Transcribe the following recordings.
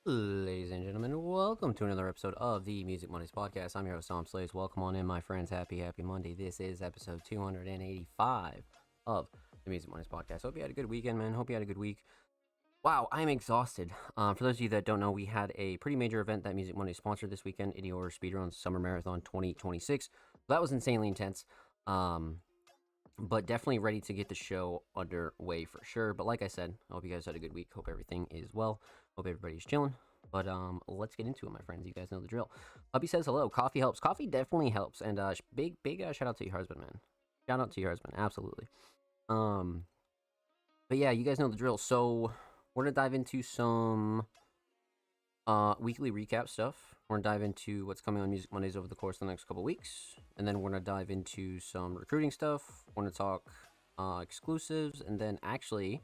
Ladies and gentlemen, welcome to another episode of the Music Mondays podcast. I'm your host, Tom Slays. Welcome on in, my friends. Happy Monday. This is episode 285 of the Music Mondays podcast. Hope you had a good weekend, man. Hope you had a good week. Wow, I'm exhausted. For those of you that don't know, we had a pretty major event that Music Mondays sponsored this weekend, Idiora Speedrun Summer Marathon 2026. That was insanely intense. But definitely ready to get the show underway for sure. But like I said, I hope you guys had a good week. Hope everything is well. Hope everybody's chilling. But let's get into it, my friends. You guys know the drill. Hubby says hello. Coffee helps. Coffee definitely helps. And big shout out to your husband, man. Shout out to your husband, absolutely. But yeah, you guys know the drill. So we're gonna dive into some weekly recap stuff. We're gonna dive into what's coming on Music Mondays over the course of the next couple weeks, and then we're gonna dive into some recruiting stuff. We're gonna talk exclusives, and then actually,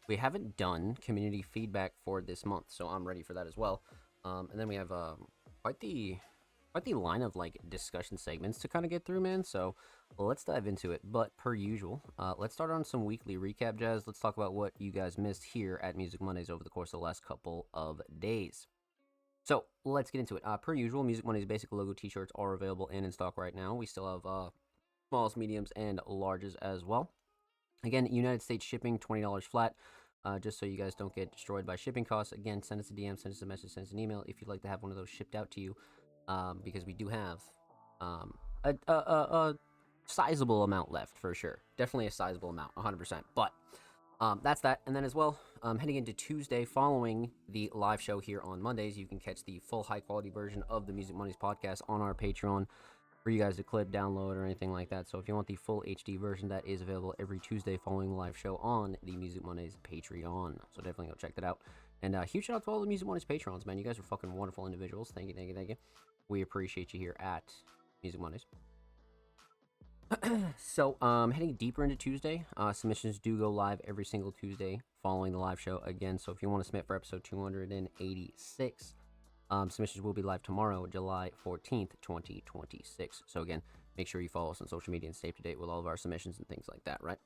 we haven't done community feedback for this month, so I'm ready for that as well. And then we have quite the line of like discussion segments to kind of get through, man. So let's dive into it. But per usual, let's start on some weekly recap, Jazz. Let's talk about what you guys missed here at Music Mondays over the course of the last couple of days. So let's get into it. Per usual, Music Money's basic logo t-shirts are available and in stock right now. We still have smalls, mediums, and larges as well. Again, United States shipping, $20 flat. Just so you guys don't get destroyed by shipping costs. Again, send us a DM, send us a message, send us an email if you'd like to have one of those shipped out to you. Because we do have a sizable amount left for sure. Definitely a sizable amount, 100%. But that's that. And then as well, heading into Tuesday following the live show here on Mondays, you can catch the full high quality version of the Music Mondays podcast on our Patreon for you guys to clip, download, or anything like that. So if you want the full HD version, that is available every Tuesday following the live show on the Music Mondays Patreon. So definitely go check that out. And huge shout out to all the Music Mondays Patrons, man. You guys are fucking wonderful individuals. Thank you. We appreciate you here at Music Mondays. So, heading deeper into Tuesday, submissions do go live every single Tuesday following the live show again. So if you want to submit for episode 286, submissions will be live tomorrow, July 14th, 2026. So again, make sure you follow us on social media and stay up to date with all of our submissions and things like that, right?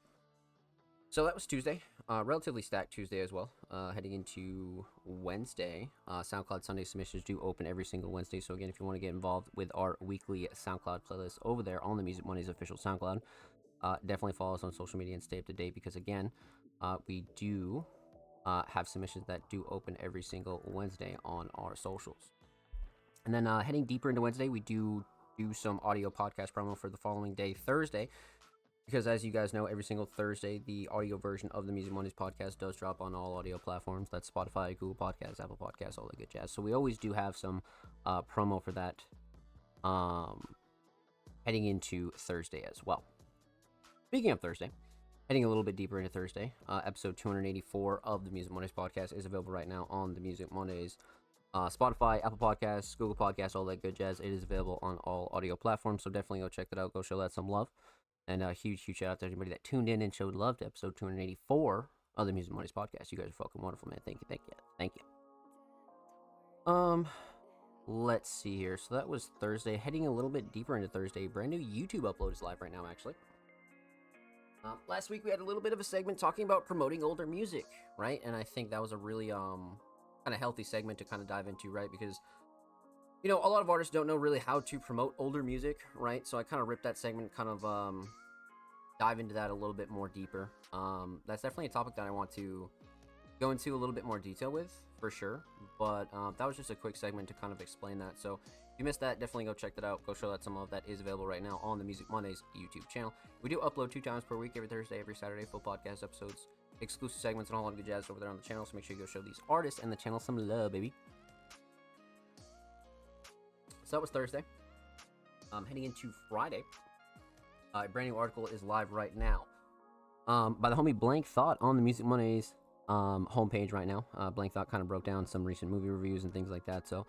So that was Tuesday, relatively stacked Tuesday as well. Heading into Wednesday, SoundCloud Sunday submissions do open every single Wednesday. So again, if you want to get involved with our weekly SoundCloud playlist over there on the Music Mondays official SoundCloud, definitely follow us on social media and stay up to date because again, we do have submissions that do open every single Wednesday on our socials. And then heading deeper into Wednesday, we do some audio podcast promo for the following day, Thursday. Because as you guys know, every single Thursday, the audio version of the Music Mondays podcast does drop on all audio platforms. That's Spotify, Google Podcasts, Apple Podcasts, all that good jazz. So we always do have some promo for that heading into Thursday as well. Speaking of Thursday, heading a little bit deeper into Thursday, episode 284 of the Music Mondays podcast is available right now on the Music Mondays Spotify, Apple Podcasts, Google Podcasts, all that good jazz. It is available on all audio platforms, so definitely go check that out. Go show that some love. And a huge shout out to everybody that tuned in and showed love to episode 284 of the Music Mondays podcast. You guys are fucking wonderful, man. Thank you. Let's see here. So that was Thursday. Heading a little bit deeper into Thursday, brand new YouTube upload is live right now, actually. Last week we had a little bit of a segment talking about promoting older music, right? And I think that was a really kind of healthy segment to kind of dive into, right? Because you know, a lot of artists don't know really how to promote older music, right? So I kind of ripped that segment, kind of dive into that a little bit more deeper. That's definitely a topic that I want to go into a little bit more detail with, for sure. But that was just a quick segment to kind of explain that. So if you missed that, definitely go check that out. Go show that some love. That is available right now on the Music Mondays YouTube channel. We do upload 2 times per week, every Thursday, every Saturday, full podcast episodes, exclusive segments, and a whole lot of good jazz over there on the channel. So make sure you go show these artists and the channel some love, baby. So that was Thursday. Heading into Friday, a brand new article is live right now by the homie Blank Thought on the Music Mondays homepage right now. Blank Thought kind of broke down some recent movie reviews and things like that. So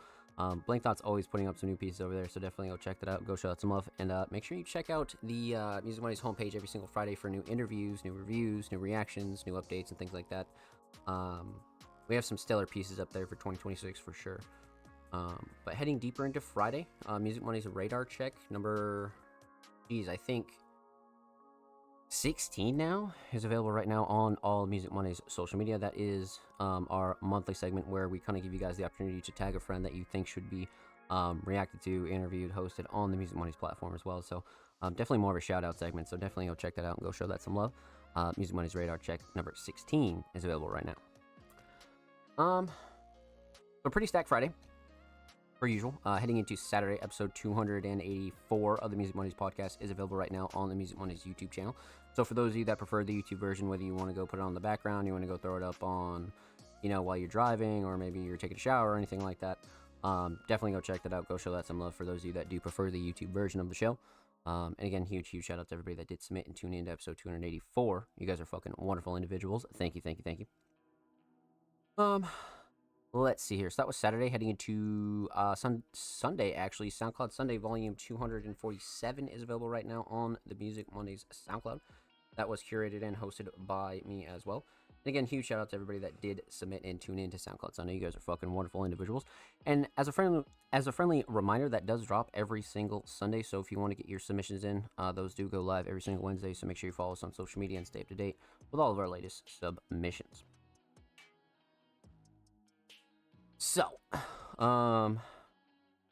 Blank Thought's always putting up some new pieces over there. So definitely go check that out. Go show that some love. And make sure you check out the Music Mondays homepage every single Friday for new interviews, new reviews, new reactions, new updates, and things like that. We have some stellar pieces up there for 2026 for sure. But heading deeper into Friday, Music Mondays radar check number, I think 16 now is available right now on all Music Money's social media. That is our monthly segment where we kind of give you guys the opportunity to tag a friend that you think should be reacted to, interviewed, hosted on the Music Money's platform as well. So definitely more of a shout out segment. So definitely go check that out and go show that some love. Music Money's radar check number 16 is available right now. So pretty stacked Friday, per usual. Heading into Saturday, episode 284 of the Music Money's podcast is available right now on the Music Money's YouTube channel. So for those of you that prefer the YouTube version, whether you want to go put it on the background, you want to go throw it up on, while you're driving, or maybe you're taking a shower or anything like that, definitely go check that out. Go show that some love for those of you that do prefer the YouTube version of the show. And again, huge shout out to everybody that did submit and tune in to episode 284. You guys are fucking wonderful individuals. Thank you. Let's see here. So that was Saturday, heading into Sunday, actually. SoundCloud Sunday, volume 247 is available right now on the Music Mondays SoundCloud. That was curated and hosted by me as well. And again, huge shout out to everybody that did submit and tune in to SoundCloud Sunday. You guys are fucking wonderful individuals. And as a friendly reminder, that does drop every single Sunday. So if you want to get your submissions in, those do go live every single Wednesday. So make sure you follow us on social media and stay up to date with all of our latest submissions. So,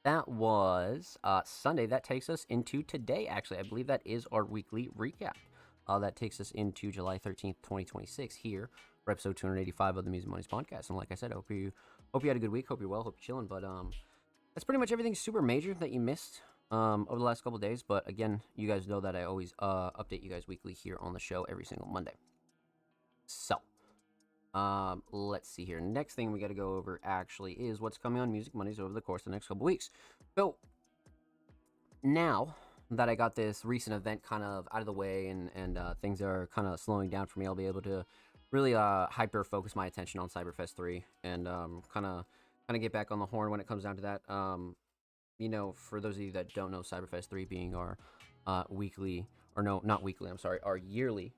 that was Sunday. That takes us into today, actually. I believe that is our weekly recap. That takes us into July 13th, 2026 here for episode 285 of the Music Money's podcast. And like I said, I hope you had a good week. Hope you're well. Hope you're chilling. But that's pretty much everything super major that you missed over the last couple days. But again, you guys know that I always update you guys weekly here on the show every single Monday. So, let's see here. Next thing we got to go over actually is what's coming on Music Mondays over the course of the next couple weeks. So now that I got this recent event kind of out of the way and things are kind of slowing down for me, I'll be able to really hyper focus my attention on Cyberfest 3 and kind of get back on the horn when it comes down to that. For those of you that don't know, Cyberfest 3 being our weekly, or no, not weekly, I'm sorry, our yearly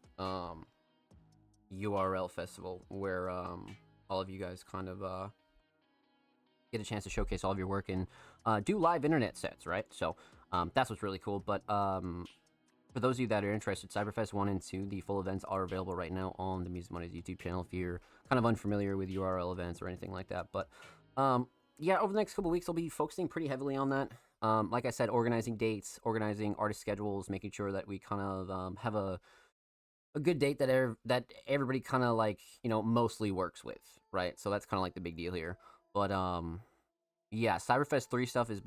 URL festival where all of you guys kind of get a chance to showcase all of your work and do live internet sets, right? So that's what's really cool. But for those of you that are interested, Cyberfest 1 and 2, the full events are available right now on the Music Money's YouTube channel if you're kind of unfamiliar with URL events or anything like that. But yeah, over the next couple weeks, I'll be focusing pretty heavily on that. Like I said, organizing dates, organizing artist schedules, making sure that we kind of have a good date that everybody kind of mostly works with, right? So that's kind of like the big deal here. But yeah, Cyberfest 3 stuff is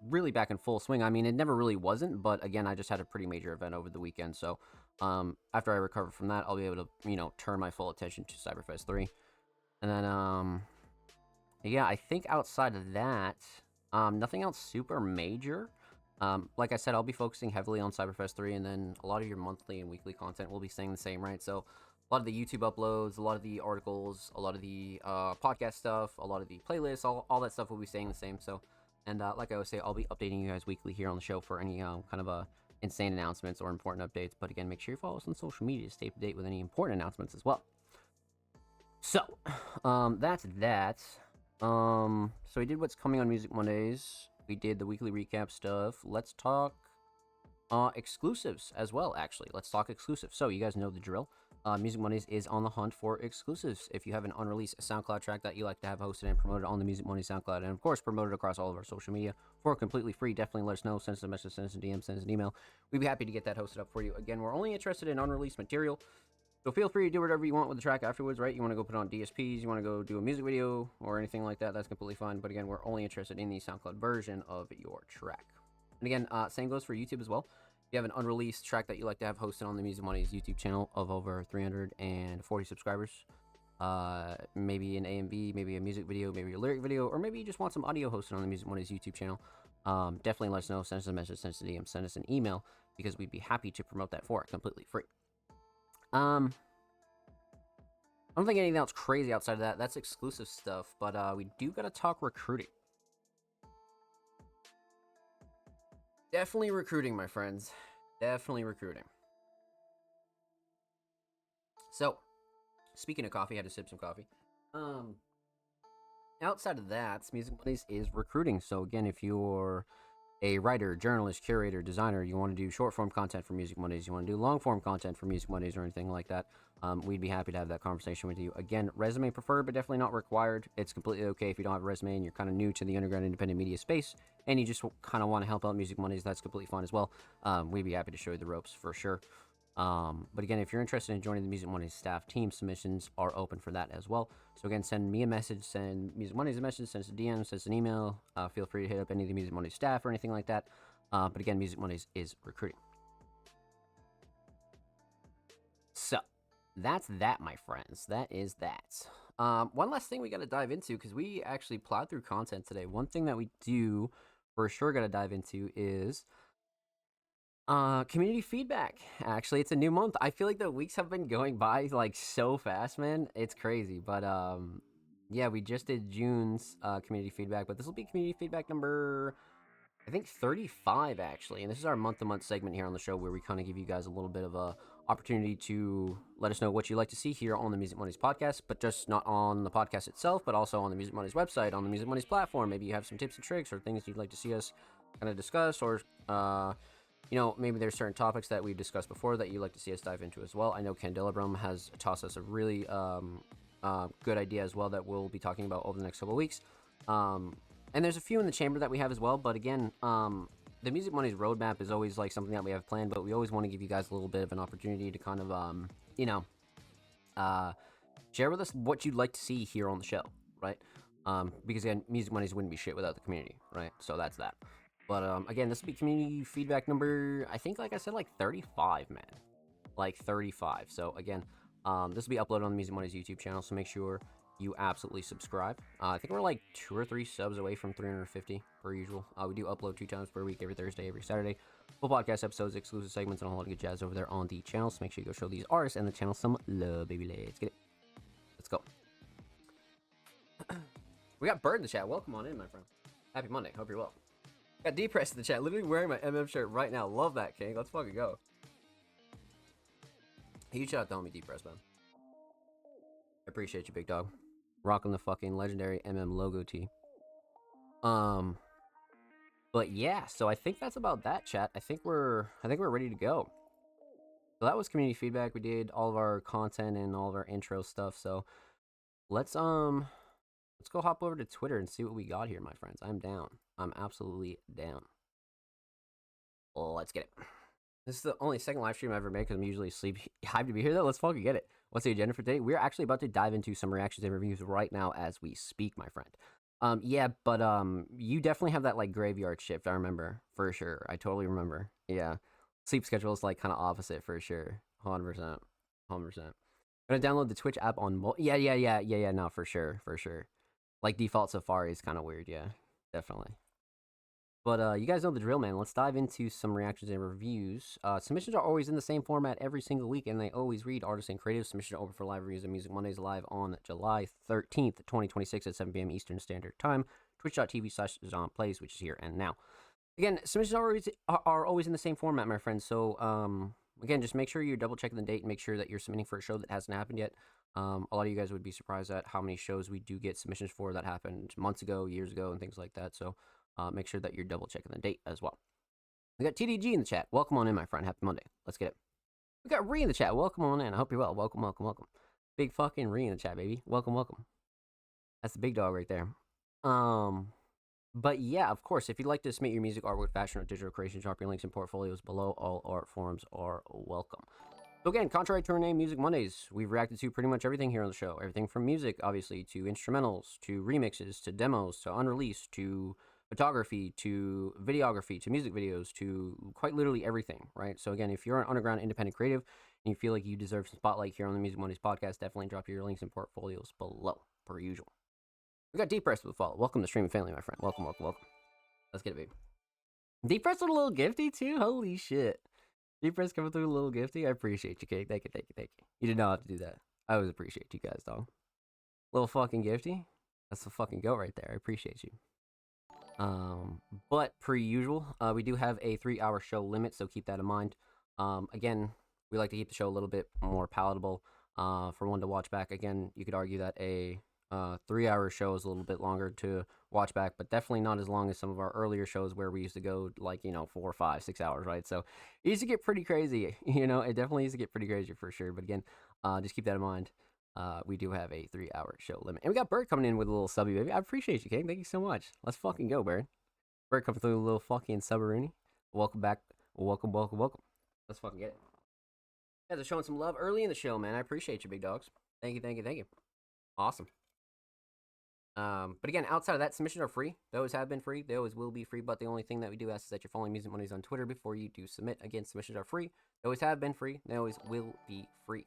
really back in full swing. I mean, it never really wasn't, but again, I just had a pretty major event over the weekend. So after I recover from that, I'll be able to turn my full attention to Cyberfest 3. And then yeah, I think outside of that, nothing else super major. Like I said, I'll be focusing heavily on Cyberfest 3, and then a lot of your monthly and weekly content will be staying the same, right? So a lot of the YouTube uploads, a lot of the articles, a lot of the podcast stuff, a lot of the playlists, all that stuff will be staying the same. So, and like I always say, I'll be updating you guys weekly here on the show for any kind of insane announcements or important updates. But again, make sure you follow us on social media to stay up to date with any important announcements as well. So, that's that. So we did what's coming on Music Mondays. We did the weekly recap stuff. Let's talk exclusives as well, actually. Let's talk exclusives. So you guys know the drill. Music Mondays is on the hunt for exclusives. If you have an unreleased SoundCloud track that you like to have hosted and promoted on the Music Mondays SoundCloud, and of course promoted across all of our social media for completely free, definitely let us know. Send us a message, send us a DM, send us an email. We'd be happy to get that hosted up for you. Again, we're only interested in unreleased material. So feel free to do whatever you want with the track afterwards, right? You want to go put it on DSPs, you want to go do a music video or anything like that, that's completely fine. But again, we're only interested in the SoundCloud version of your track. And again, same goes for YouTube as well. If you have an unreleased track that you like to have hosted on the Music Money's YouTube channel of over 340 subscribers, maybe an AMV, maybe a music video, maybe a lyric video, or maybe you just want some audio hosted on the Music Money's YouTube channel, definitely let us know. Send us a message, send us a DM, send us an email, because we'd be happy to promote that for it completely free. I don't think anything else crazy outside of that. That's exclusive stuff, but we do gotta talk recruiting. Definitely recruiting, my friends. Definitely recruiting. So, speaking of coffee, I had to sip some coffee. Outside of that, Music Mondays is recruiting. So again, if you're a writer, journalist, curator, designer, you want to do short form content for Music Mondays, you want to do long form content for Music Mondays or anything like that, we'd be happy to have that conversation with you. Again, resume preferred, but definitely not required. It's completely okay if you don't have a resume and you're kind of new to the underground independent media space and you just kind of want to help out Music Mondays. That's completely fine as well. We'd be happy to show you the ropes for sure. But again, if you're interested in joining the Music Mondays staff team, submissions are open for that as well. So again, send me a message, send Music Mondays a message, send us a DM, send us an email. Feel free to hit up any of the Music Mondays staff or anything like that. But again, Music Mondays is recruiting. So that's that, my friends. That is that. One last thing we got to dive into, because we actually plowed through content today. One thing that we do for sure got to dive into is community feedback. Actually, it's a new month. I feel like the weeks have been going by like so fast, man. It's crazy. But yeah, we just did June's community feedback, but this will be community feedback number, I think, 35 actually. And this is our month-to-month segment here on the show where we kind of give you guys a little bit of a opportunity to let us know what you'd like to see here on the Music Mondays podcast, but just not on the podcast itself, but also on the Music Mondays website, on the Music Mondays platform. Maybe you have some tips and tricks or things you'd like to see us kind of discuss, or you know, maybe there's certain topics that we've discussed before that you'd like to see us dive into as well. I know Ken Dillabrum has tossed us a really good idea as well that we'll be talking about over the next couple of weeks. And there's a few in the chamber that we have as well. But again, the Music Mondays roadmap is always like something that we have planned, but we always want to give you guys a little bit of an opportunity to kind of, you know, share with us what you'd like to see here on the show, right? Because again, Music Mondays wouldn't be shit without the community, right? So that's that. But again, this will be community feedback number, I think, like I said, like 35, man. Like 35. So again, this will be uploaded on the Music Mondays YouTube channel, so make sure you absolutely subscribe. I think we're like 2 or 3 subs away from 350 per usual. We do upload 2 times per week, every Thursday, every Saturday. Full podcast episodes, exclusive segments, and a whole lot of good jazz over there on the channel. So make sure you go show these artists and the channel some love, baby. Let's get it. Let's go. We got Bird in the chat. Welcome on in, my friend. Happy Monday. Hope you're well. Got D-Press in the chat. Literally wearing my MM shirt right now. Love that, King. Let's fucking go. Huge shout out to homie D-Press, man. I appreciate you, big dog. Rocking the fucking legendary MM logo tee. But yeah, so I think that's about that, chat. I think we're ready to go. So that was community feedback. We did all of our content and all of our intro stuff. So let's go hop over to Twitter and see what we got here, my friends. I'm down. I'm absolutely down. Let's get it. This is the only second live stream I ever made because I'm usually asleep. Hyped to be here though. Let's fucking get it. What's the agenda for today? We're actually about to dive into some reactions and reviews right now as we speak, my friend. Yeah, but you definitely have that like graveyard shift. I remember for sure. I totally remember. Yeah, sleep schedule is like kind of opposite for sure. 100%, 100%. Gonna download the Twitch app on yeah. No, for sure. Like default Safari is kind of weird. Yeah, definitely. But you guys know the drill, man. Let's dive into some reactions and reviews. Submissions are always in the same format every single week, and they always read artists and creative. Submissions are open for live reviews of Music Mondays live on July 13th, 2026 at 7 p.m. Eastern Standard Time. Twitch.tv/ZonPlays, which is here and now. Again, submissions are always in the same format, my friends. So, again, just make sure you're double checking the date and make sure that you're submitting for a show that hasn't happened yet. A lot of you guys would be surprised at how many shows we do get submissions for that happened months ago, years ago, and things like that. So, make sure that you're double checking the date as well. We got TDG in the chat. Welcome on in, my friend. Happy Monday. Let's get it. We got Ree in the chat. Welcome on in. I hope you're well. Welcome. Big fucking Ree in the chat, baby. Welcome. That's the big dog right there. But yeah, of course, if you'd like to submit your music, artwork, fashion, or digital creations, drop your links and portfolios below. All art forms are welcome. So again, contrary to our name, Music Mondays, we've reacted to pretty much everything here on the show. Everything from music, obviously, to instrumentals, to remixes, to demos, to unreleased, to photography, to videography, to music videos, to quite literally everything, right? So again, if you're an underground independent creative and you feel like you deserve some spotlight here on the Music Mondays podcast, definitely drop your links and portfolios below, per usual. We got D-Press with a follow. Welcome to Streaming Family, my friend. Welcome. Let's get it, baby. D-Press with a little gifty, too? Holy shit. D-Press coming through a little gifty? I appreciate you, Kate. Thank you. You did not have to do that. I always appreciate you guys, dog. Little fucking gifty? That's the fucking goat right there. I appreciate you. But per usual, we do have a 3-hour show limit, so keep that in mind. Again, we like to keep the show a little bit more palatable, for one to watch back. Again, you could argue that a 3 hour show is a little bit longer to watch back, but definitely not as long as some of our earlier shows where we used to go like 4, 5, 6 hours, right? So it used to get pretty crazy. It definitely used to get pretty crazy for sure. But again, just keep that in mind. We do have a 3 hour show limit, and we got Bird coming in with a little subby baby. I appreciate you, King. Thank you so much. Let's fucking go, Bird. Bird coming through a little fucking submarine. Welcome back. Welcome, welcome, welcome. Let's fucking get it. You guys are showing some love early in the show, man. I appreciate you, big dogs. Thank you, thank you, thank you. Awesome. But again, outside of that, submissions are free. They always have been free. They always will be free. But the only thing that we do ask is that you're following Music Mondays on Twitter before you do submit. Again, submissions are free. They always have been free. They always will be free.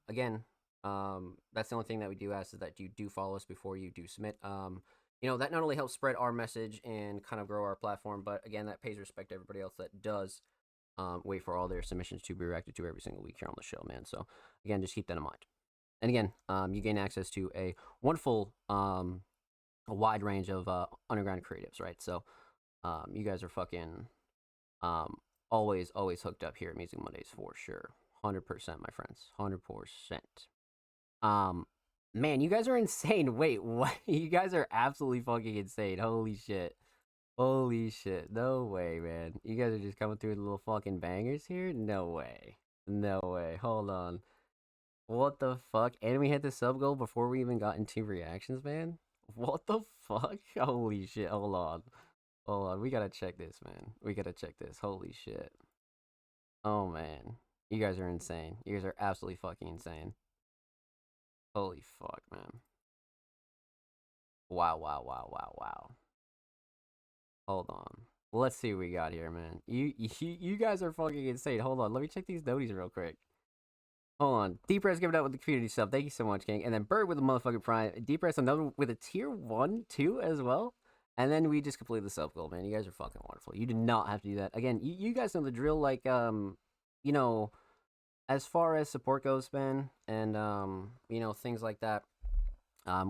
Again, that's the only thing that we do ask is that you do follow us before you do submit. That not only helps spread our message and kind of grow our platform, but again, that pays respect to everybody else that does wait for all their submissions to be reacted to every single week here on the show, man. So again, just keep that in mind. And again, you gain access to a wonderful, a wide range of underground creatives, right? So you guys are fucking always hooked up here at Music Mondays for sure. 100%, my friends. 100%. Man, you guys are insane. Wait, what? You guys are absolutely fucking insane. Holy shit. Holy shit. No way, man. You guys are just coming through with little fucking bangers here? No way. No way. Hold on. What the fuck? And we hit the sub goal before we even got into reactions, man? What the fuck? Holy shit. Hold on. Hold on. We gotta check this, man. We gotta check this. Holy shit. Oh, man. You guys are insane. You guys are absolutely fucking insane. Holy fuck, man. Wow, wow, wow, wow, wow. Hold on. Let's see what we got here, man. You guys are fucking insane. Hold on. Let me check these noties real quick. Hold on. Deep Press giving out with the community sub. Thank you so much, King. And then Bird with a motherfucking prime. Deep Press another with a tier 1, 2 as well. And then we just completed the sub goal, man. You guys are fucking wonderful. You did not have to do that. Again, you guys know the drill. Like, as far as support goes, man, and things like that.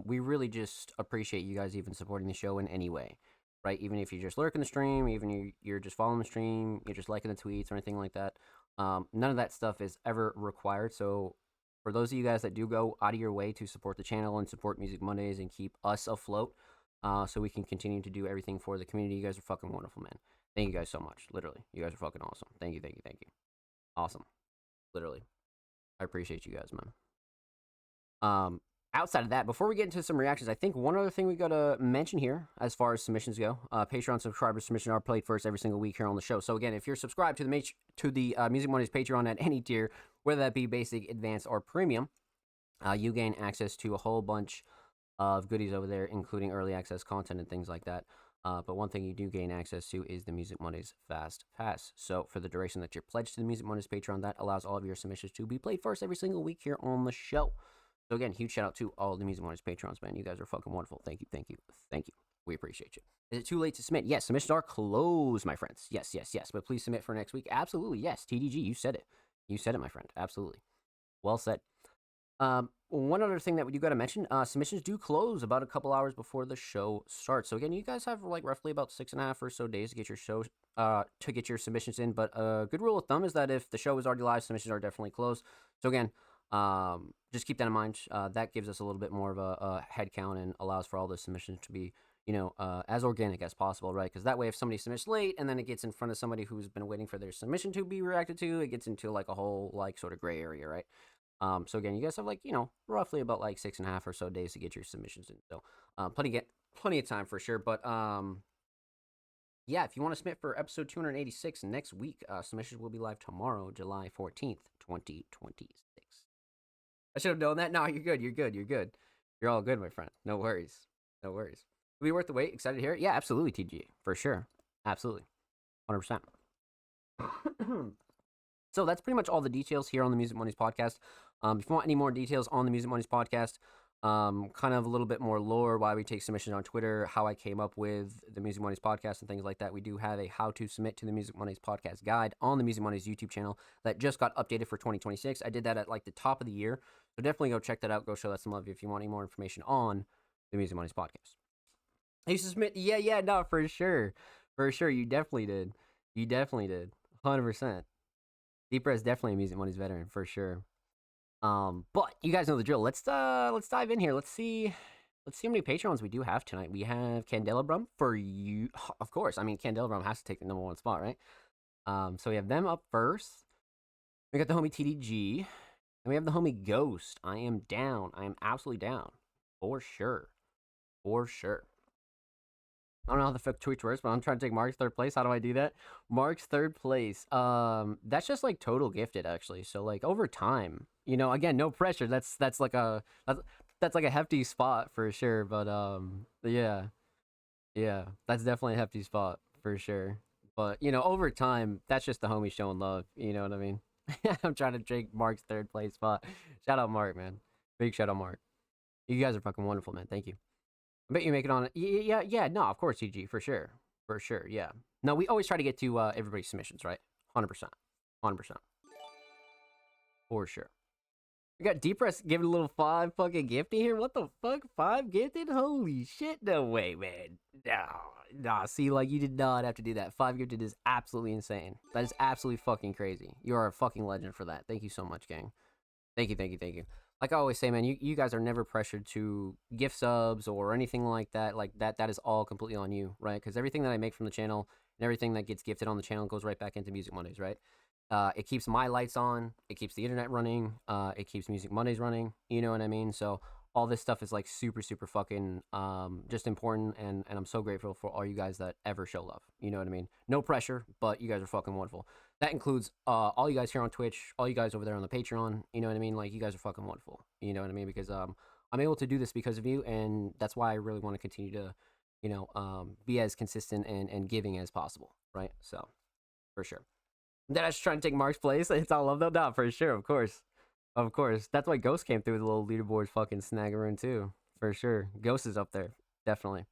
We really just appreciate you guys even supporting the show in any way, right? Even if you're just lurking the stream, even you're just following the stream, you're just liking the tweets or anything like that. None of that stuff is ever required. So for those of you guys that do go out of your way to support the channel and support Music Mondays and keep us afloat, so we can continue to do everything for the community, you guys are fucking wonderful, man. Thank you guys so much. Literally, you guys are fucking awesome. Thank you, thank you, thank you. Awesome. Literally, I appreciate you guys, man. Outside of that, before we get into some reactions, I think one other thing we gotta mention here, as far as submissions go, Patreon subscriber submissions are played first every single week here on the show. So again, if you're subscribed to the Music Mondays Patreon at any tier, whether that be basic, advanced, or premium, you gain access to a whole bunch of goodies over there, including early access content and things like that. But one thing you do gain access to is the Music Mondays Fast Pass. So for the duration that you're pledged to the Music Mondays Patreon, that allows all of your submissions to be played first every single week here on the show. So again, huge shout out to all the Music Mondays Patrons, man. You guys are fucking wonderful. Thank you, thank you, thank you. We appreciate you. Is it too late to submit? Yes, submissions are closed, my friends. Yes, yes, yes. But please submit for next week. Absolutely, yes. TDG, you said it. You said it, my friend. Absolutely. Well said. One other thing that you got to mention, submissions do close about a couple hours before the show starts. So again, you guys have like roughly about 6.5 or so days to get your submissions in. But a good rule of thumb is that if the show is already live, submissions are definitely closed. So again, just keep that in mind. That gives us a little bit more of a head count and allows for all the submissions to be, as organic as possible, right? Because that way, if somebody submits late and then it gets in front of somebody who's been waiting for their submission to be reacted to, it gets into like a whole like sort of gray area, right? So again, you guys have like, roughly about like 6.5 or so days to get your submissions in. So, plenty of time for sure. But, yeah, if you want to submit for episode 286 next week, submissions will be live tomorrow, July 14th, 2026. I should have known that. No, you're good. You're good. You're good. You're all good, my friend. No worries. No worries. Will be worth the wait. Excited to hear it? Yeah, absolutely, TG. For sure. Absolutely. 100%. So that's pretty much all the details here on the Music Mondays podcast. If you want any more details on the Music Mondays podcast, kind of a little bit more lore, why we take submissions on Twitter, how I came up with the Music Mondays podcast and things like that, we do have a how to submit to the Music Mondays podcast guide on the Music Mondays YouTube channel that just got updated for 2026. I did that at like the top of the year. So definitely go check that out. Go show that some love if you want any more information on the Music Mondays podcast. You submit? Yeah, no, for sure. For sure. You definitely did. 100%. Deep Press definitely a Music Mondays veteran for sure. But you guys know the drill. Let's dive in here. Let's see let's see how many Patreons we do have tonight. We have Candelabrum for you. Of course, I mean, Candelabrum has to take the #1 spot, right? So we have them up first. We got the homie TDG. And we have the homie Ghost. I am down. I am absolutely down. For sure. For sure. I don't know how the fuck Twitch works, but I'm trying to take Mark's 3rd place. How do I do that? Mark's 3rd place. That's just like total gifted, actually. So like over time, you know, again, no pressure. That's like a that's like a hefty spot for sure. But yeah, that's definitely a hefty spot for sure. But you know, over time, that's just the homie showing love. You know what I mean? I'm trying to take Mark's 3rd place spot. Shout out Mark, man. Big shout out Mark. You guys are fucking wonderful, man. Thank you. I bet you make it on. Yeah. No, of course, CG, for sure. For sure, yeah. No, we always try to get to everybody's submissions, right? 100%. 100%. For sure. We got Depress giving a little 5 fucking gifty here. What the fuck? 5 gifted? Holy shit, no way, man. Nah, see, like, you did not have to do that. 5 gifted is absolutely insane. That is absolutely fucking crazy. You are a fucking legend for that. Thank you so much, gang. Thank you. Like I always say, man, you guys are never pressured to gift subs or anything like that. Like, that is all completely on you, right? Because everything that I make from the channel and everything that gets gifted on the channel goes right back into Music Mondays, right? It keeps my lights on. It keeps the internet running. It keeps Music Mondays running. You know what I mean? So all this stuff is like super fucking just important, and I'm so grateful for all you guys that ever show love. You know what I mean? No pressure, but you guys are fucking wonderful. That includes all you guys here on Twitch, all you guys over there on the Patreon. You know what I mean? Like, you guys are fucking wonderful. You know what I mean? Because I'm able to do this because of you, and that's why I really want to continue to, you know, be as consistent and giving as possible, right? So, for sure. Then I was trying to take Mark's place. It's all love, though. No, for sure, of course. Of course. That's why Ghost came through with a little leaderboard fucking snaggerin' too. For sure. Ghost is up there. Definitely.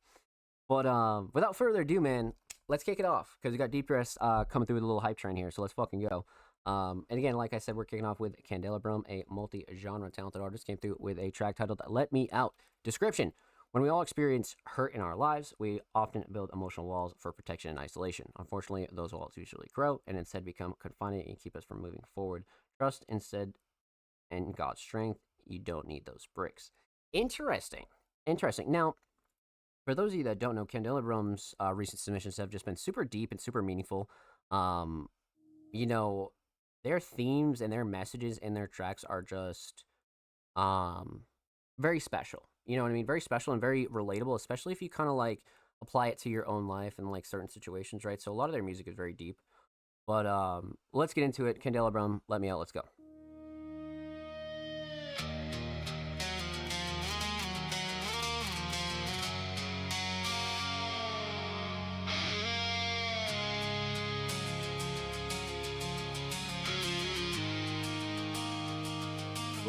But without further ado, man, let's kick it off. Because we got Depress coming through with a little hype train here. So let's fucking go. And again, like I said, we're kicking off with Candelabrum, a multi-genre talented artist. Came through with a track titled Let Me Out. Description. When we all experience hurt in our lives, we often build emotional walls for protection and isolation. Unfortunately, those walls usually grow and instead become confining and keep us from moving forward. Trust instead in God's strength. You don't need those bricks. Interesting. Now, for those of you that don't know, Candelabrum's recent submissions have just been super deep and super meaningful. You know, their themes and their messages in their tracks are just very special. You know what I mean? Very special and very relatable, especially if you kind of like apply it to your own life and like certain situations, right? So a lot of their music is very deep. But let's get into it. Candelabrum, Let Me Out. Let's go.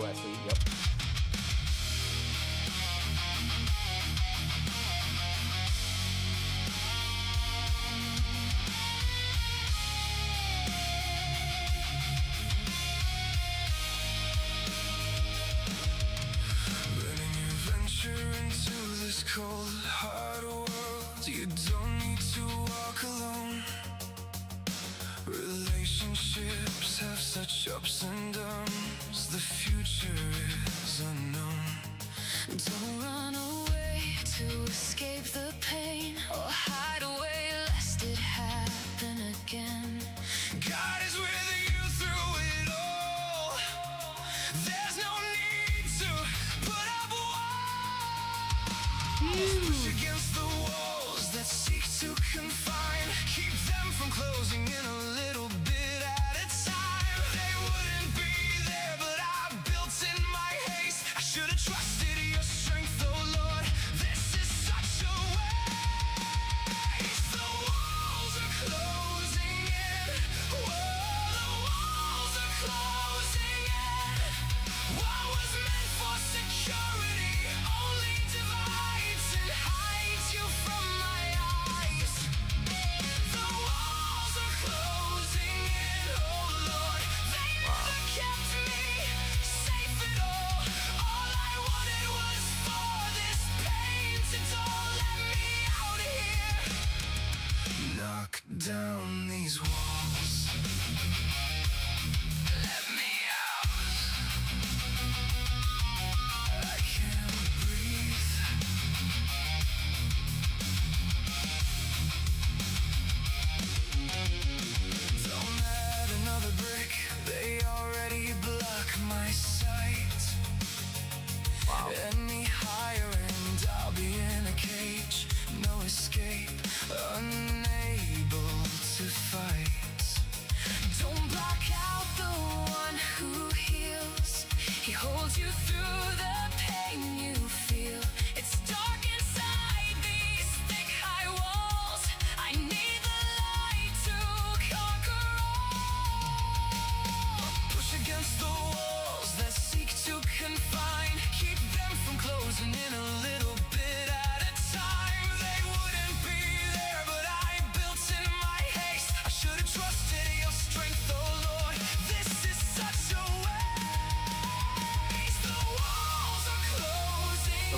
Wesley, yep. Cold, hard world, you don't need to walk alone. Relationships have such ups and downs. The future is unknown. Don't run away to escape the pain, or hide away lest it happen again. God is with you through it all. There's no need to put up walls. Push against the walls that seek to confine. Keep them from closing in a little bit at a time. They wouldn't be there, but I built in my haste. I should have trusted your strength, oh Lord. This is such a waste.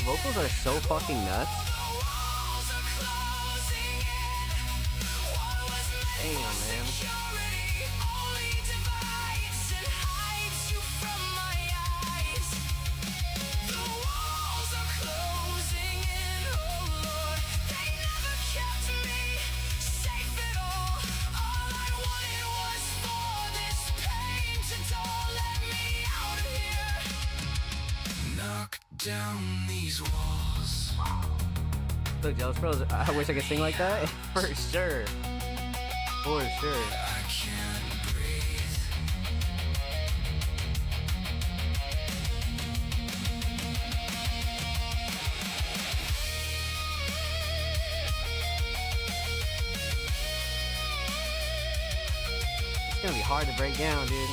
vocals are so fucking nuts. Damn, man. Down these walls. Look, Jealous Bros, I wish I could sing like that. For sure. For sure. I can't breathe. It's gonna be hard to break down, dude.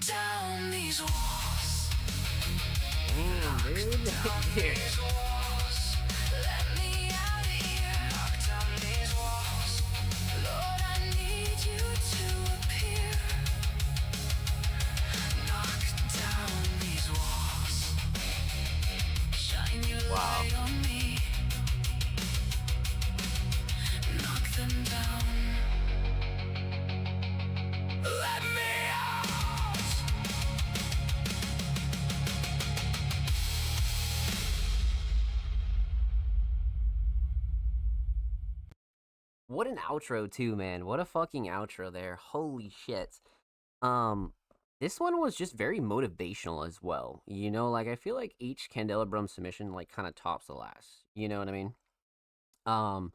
Down these walls. Damn, dude. These walls. Let me out of here. Knock down these walls. Lord, I need you to appear. Knock down these walls. Shine your light on me. Knock them down. Let me out. What an outro too, man. What a fucking outro there. Holy shit. Um, this one was just very motivational as well. You know, like I feel like each Candelabrum submission like kind of tops the last. You know what I mean? Um,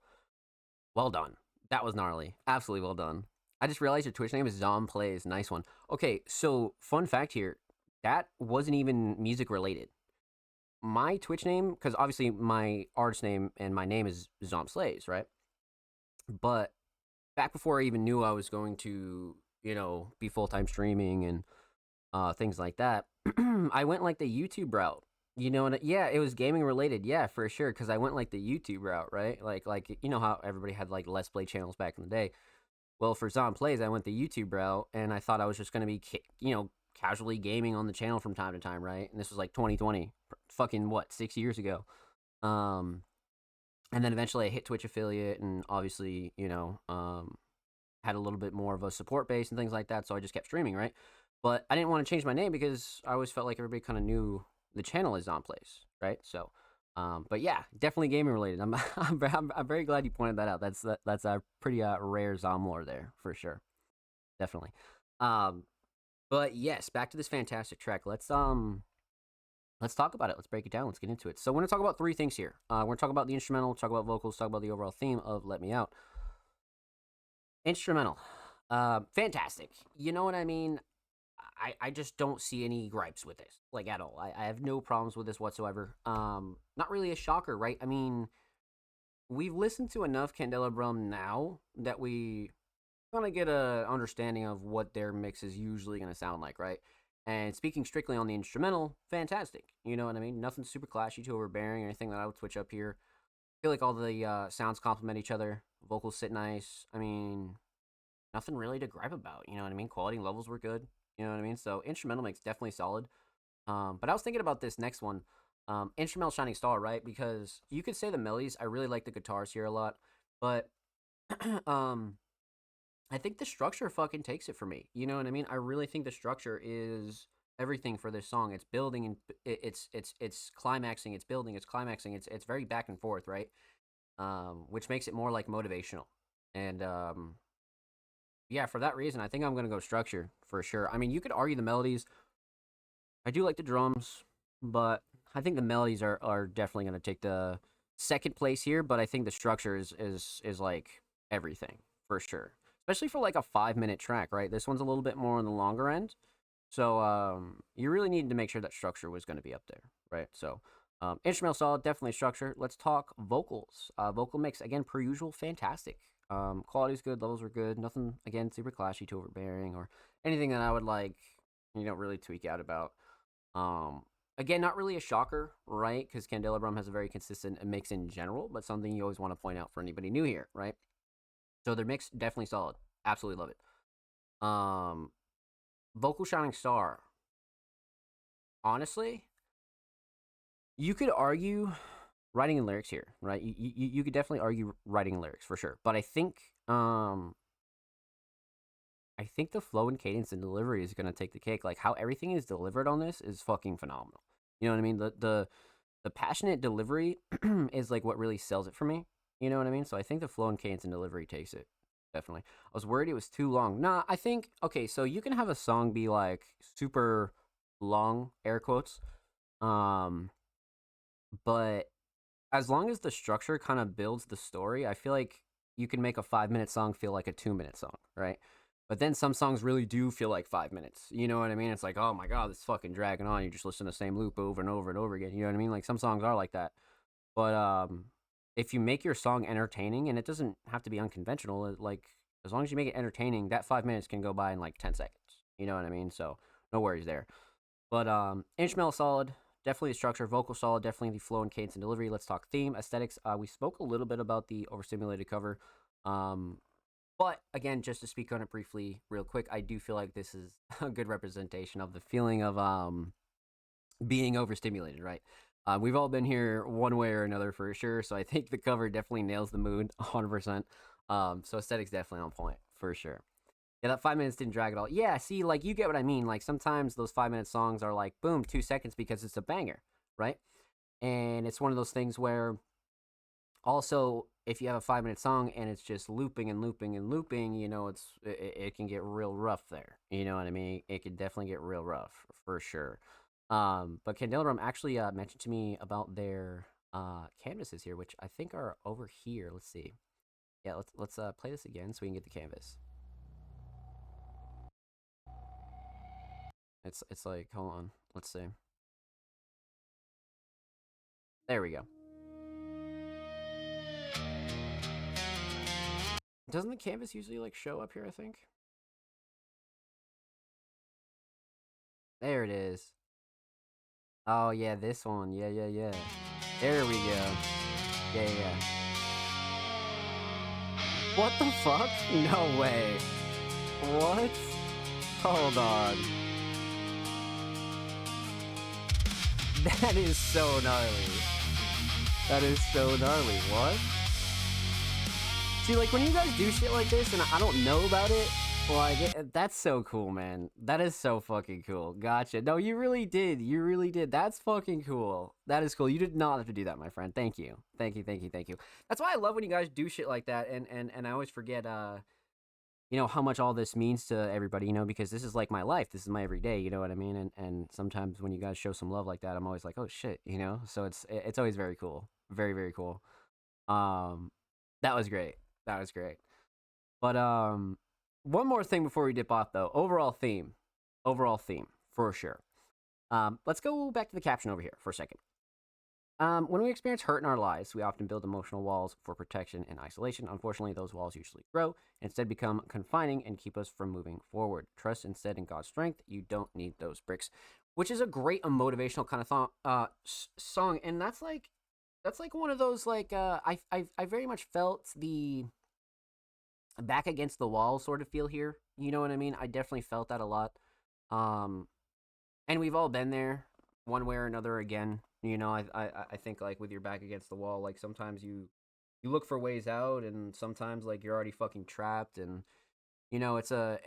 well done. That was gnarly. Absolutely well done. I just realized your Twitch name is Zom Plays. Nice one. Okay, so fun fact here. That wasn't even music related. My Twitch name, because obviously my artist name and my name is Zom Slays, right? But back before I even knew I was going to, you know, be full-time streaming and things like that, I went like the YouTube route. You know, and yeah, it was gaming related, yeah, for sure, because I went like the YouTube route, right? Like you know how everybody had like Let's Play channels back in the day. Well, for Zom Plays, I went the YouTube route, and I thought I was just gonna be, you know, casually gaming on the channel from time to time, right? And this was like 2020, fucking what, 6 years ago. Um, and then eventually I hit Twitch affiliate, and obviously, you know, had a little bit more of a support base and things like that, so I just kept streaming, right? But I didn't want to change my name because I always felt like everybody kind of knew the channel is on place, right? So, but yeah, definitely gaming related. I'm very glad you pointed that out. That's a pretty rare Zom lore there for sure, definitely. But yes, back to this fantastic track. Let's talk about it. Let's break it down. Let's get into it. So we're gonna talk about three things here. We're gonna talk about the instrumental, talk about vocals, talk about the overall theme of "Let Me Out." Instrumental, fantastic. You know what I mean? I just don't see any gripes with this, like at all. I have no problems with this whatsoever. Not really a shocker, right? I mean, we've listened to enough Candelabrum now that we kind of get a understanding of what their mix is usually going to sound like, right? And speaking strictly on the instrumental, fantastic. You know what I mean? Nothing super clashy, too overbearing, or anything that I would switch up here. I feel like all the sounds complement each other. Vocals sit nice. I mean, nothing really to gripe about. You know what I mean? Quality and levels were good. You know what I mean? So instrumental mix definitely solid. But I was thinking about this next one, instrumental shining star, right? Because you could say the melodies. I really like the guitars here a lot, but I think the structure fucking takes it for me. You know what I mean? I really think the structure is everything for this song. It's building and it's climaxing. It's building. It's climaxing. It's very back and forth, right? Which makes it more like motivational. And yeah, for that reason, I think I'm gonna go structure for sure. I mean, you could argue the melodies. I do like the drums, but I think the melodies are definitely gonna take the second place here. But I think the structure is like everything for sure. especially for like a 5 minute track, right? This one's a little bit more on the longer end. So you really needed to make sure that structure was going to be up there, right? So instrumental solid, definitely structure. Let's talk vocals. Vocal mix, again, per usual, fantastic. Quality's good, levels were good. Nothing, again, super clashy, too overbearing, or anything that I would like, really tweak out about. Um, Again, not really a shocker, right? Because Candelabrum has a very consistent mix in general, but something you always want to point out for anybody new here, right? So their mix definitely solid. Absolutely love it. Vocal Shining Star. Honestly, you could argue writing and lyrics here, right? You could definitely argue writing and lyrics for sure. But I think the flow and cadence and delivery is gonna take the cake. Like how everything is delivered on this is fucking phenomenal. You know what I mean? The passionate delivery is like what really sells it for me. You know what I mean? So I think the flow and cadence and delivery takes it. Definitely. I was worried it was too long. Nah, I think okay, so you can have a song be like super long, air quotes. Um, but as long as the structure kind of builds the story, I feel like you can make a 5 minute song feel like a 2 minute song, right? But then some songs really do feel like 5 minutes. You know what I mean? It's like, oh my god, this fucking dragging on. You just listen to the same loop over and over and over again. You know what I mean? Like some songs are like that. But if you make your song entertaining, and it doesn't have to be unconventional, like as long as you make it entertaining, that 5 minutes can go by in like 10 seconds. You know what I mean? So no worries there. But instrumental solid, definitely the structure, vocal solid, definitely the flow and cadence and delivery. Let's talk theme, aesthetics. We spoke a little bit about the overstimulated cover. But again, just to speak on it briefly, real quick, I do feel like this is a good representation of the feeling of being overstimulated, right? We've all been here one way or another for sure, so I think the cover definitely nails the mood 100%. So aesthetics definitely on point for sure. Yeah, that 5 minutes didn't drag at all. Yeah, see, like you get what I mean. Like sometimes those 5 minute songs are like boom, 2 seconds because it's a banger, right? And it's one of those things where also if you have a 5 minute song and it's just looping and looping and looping, it can get real rough there. You know what I mean? It can definitely get real rough for sure. But Candelabrum actually mentioned to me about their canvases here, which I think are over here. Let's see. Yeah, let's play this again so we can get the canvas. It's like, hold on, let's see. There we go. Doesn't the canvas usually like show up here, I think? There it is. Oh yeah, this one. Yeah. There we go. Yeah. What the fuck? No way. What? Hold on. That is so gnarly. That is so gnarly. What? See, like, when you guys do shit like this and I don't know about it, like, that's so cool, man. That is so fucking cool. Gotcha. No, you really did. You really did. That's fucking cool. That is cool. You did not have to do that, my friend. Thank you. Thank you. That's why I love when you guys do shit like that, and I always forget, how much all this means to everybody, because this is like my life. This is my everyday, you know what I mean? And sometimes when you guys show some love like that, I'm always like, oh shit, So it's always very cool. Very, very cool. That was great. But one more thing before we dip off though. Overall theme for sure. Let's go back to the caption over here for a second. When we experience hurt in our lives, we often build emotional walls for protection and isolation. Unfortunately, those walls usually grow and instead become confining and keep us from moving forward. Trust instead in God's strength. You don't need those bricks, which is a great motivational kind of song. And that's like one of those like I very much felt the back against the wall sort of feel here. You know what I mean? I definitely felt that a lot. And we've all been there one way or another again. I think like with your back against the wall, like sometimes you look for ways out and sometimes like you're already fucking trapped and it's a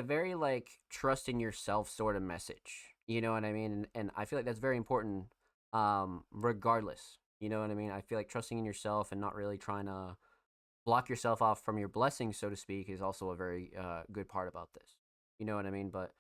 very like trust in yourself sort of message. You know what I mean? And I feel like that's very important regardless. You know what I mean? I feel like trusting in yourself and not really trying to block yourself off from your blessings, so to speak, is also a very good part about this. You know what I mean? But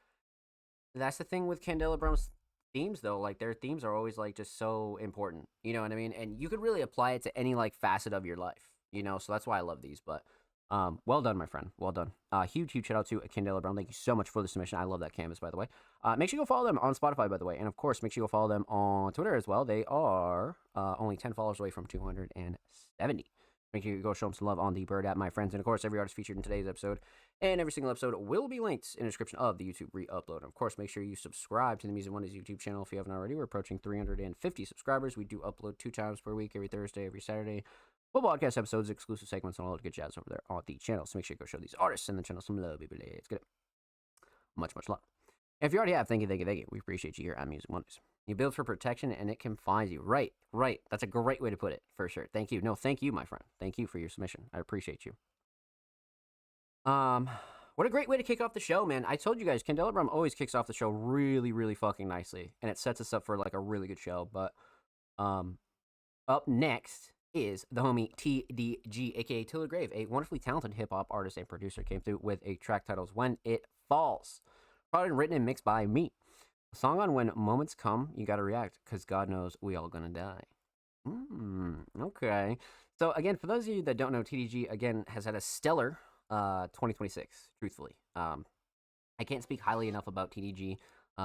that's the thing with Candelabrum's themes, though. Like, their themes are always, like, just so important. You know what I mean? And you could really apply it to any, like, facet of your life. So that's why I love these. But Well done, my friend. Well done. Huge shout out to Kendall Brown. Thank you so much for the submission. I love that canvas, by the way. Make sure you go follow them on Spotify, by the way. And of course, make sure you go follow them on Twitter as well. They are only 10 followers away from 270. Make sure you go show them some love on the Bird app, my friends. And of course, every artist featured in today's episode and every single episode will be linked in the description of the YouTube re-upload. And of course, make sure you subscribe to the Music Mondays YouTube channel if you haven't already. We're approaching 350 subscribers. We do upload 2 times per week, every Thursday, every Saturday. Full podcast episodes, exclusive segments, and all that good jazz over there on the channel. So make sure you go show these artists and the channel some love, baby. Let's get it. Much love. If you already have, thank you. We appreciate you here on Music Mondays. You build for protection, and it confines you. Right. That's a great way to put it, for sure. Thank you. No, thank you, my friend. Thank you for your submission. I appreciate you. What a great way to kick off the show, man. I told you guys, Candela Brum always kicks off the show really fucking nicely, and it sets us up for, like, a really good show. But, up next is the homie TDG, aka Tiller Grave, a wonderfully talented hip-hop artist and producer, came through with a track titled When It Falls. Probably written and mixed by me. A song on When Moments Come, You Gotta React, because God knows we all gonna die. Okay. So, again, for those of you that don't know, TDG, again, has had a stellar 2026, truthfully. I can't speak highly enough about TDG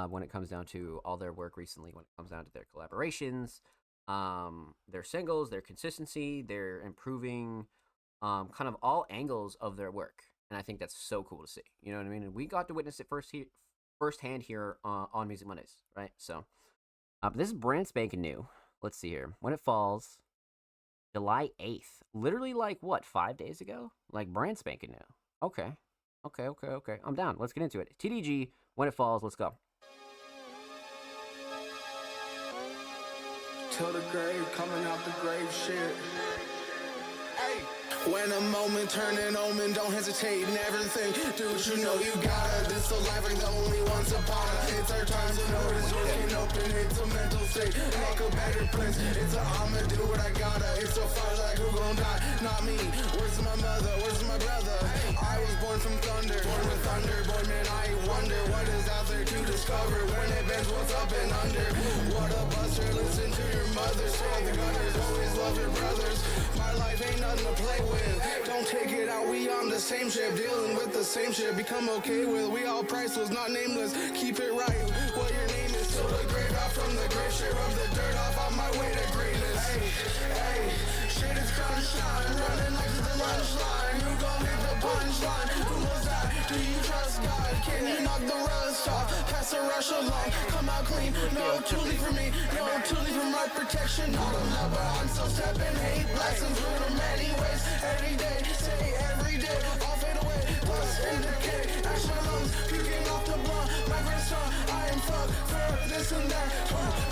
when it comes down to all their work recently, when it comes down to their collaborations, their singles, their consistency, their improving kind of all angles of their work. And I think that's so cool to see. You know what I mean? And we got to witness it firsthand here on Music Mondays, right? So, but this is brand spanking new. Let's see here. When It Falls, July 8th. Literally, like, what, 5 days ago? Like, brand spanking new. Okay. I'm down. Let's get into it. TDG, When It Falls, let's go. Till the grave, coming out the grave shit. Hey. When a moment turn an omen, don't hesitate, never think. Dude, you know you gotta. This a life like the only once upon a. It's our time to notice. Doors can open. It's a mental state. Make a better place. It's a I'ma do what I gotta. It's a fight like who gon' die? Not me. Where's my mother? Where's my brother? I was born from thunder. Born with thunder. Boy, man, I wonder what is out there to discover. When it bends, what's up and under. What a buster. Listen to your mother say. The gunners always love your brothers. My life ain't nothing to play with. Don't take it out, we on the same ship, dealing with the same shit. Become okay with, we all priceless, not nameless. Keep it right, what your name is. Till the grave, out from the grave shit. Rub the dirt off on my way to greatness. Hey, shit is gonna shine. Running like the lunch line. Who gon' hit the punchline? Who knows that? Do you trust God? Can you knock the rust off? Pass the rush along, come out clean. No toolie for me, no toolie for my protection. Not a lover, I'm still stepping. Hate blessings through the many ways. Every day, say every day, I'll fade away. Plus in decay, action lungs, puking off the blunt. My friend's son, I am fucked for this and that.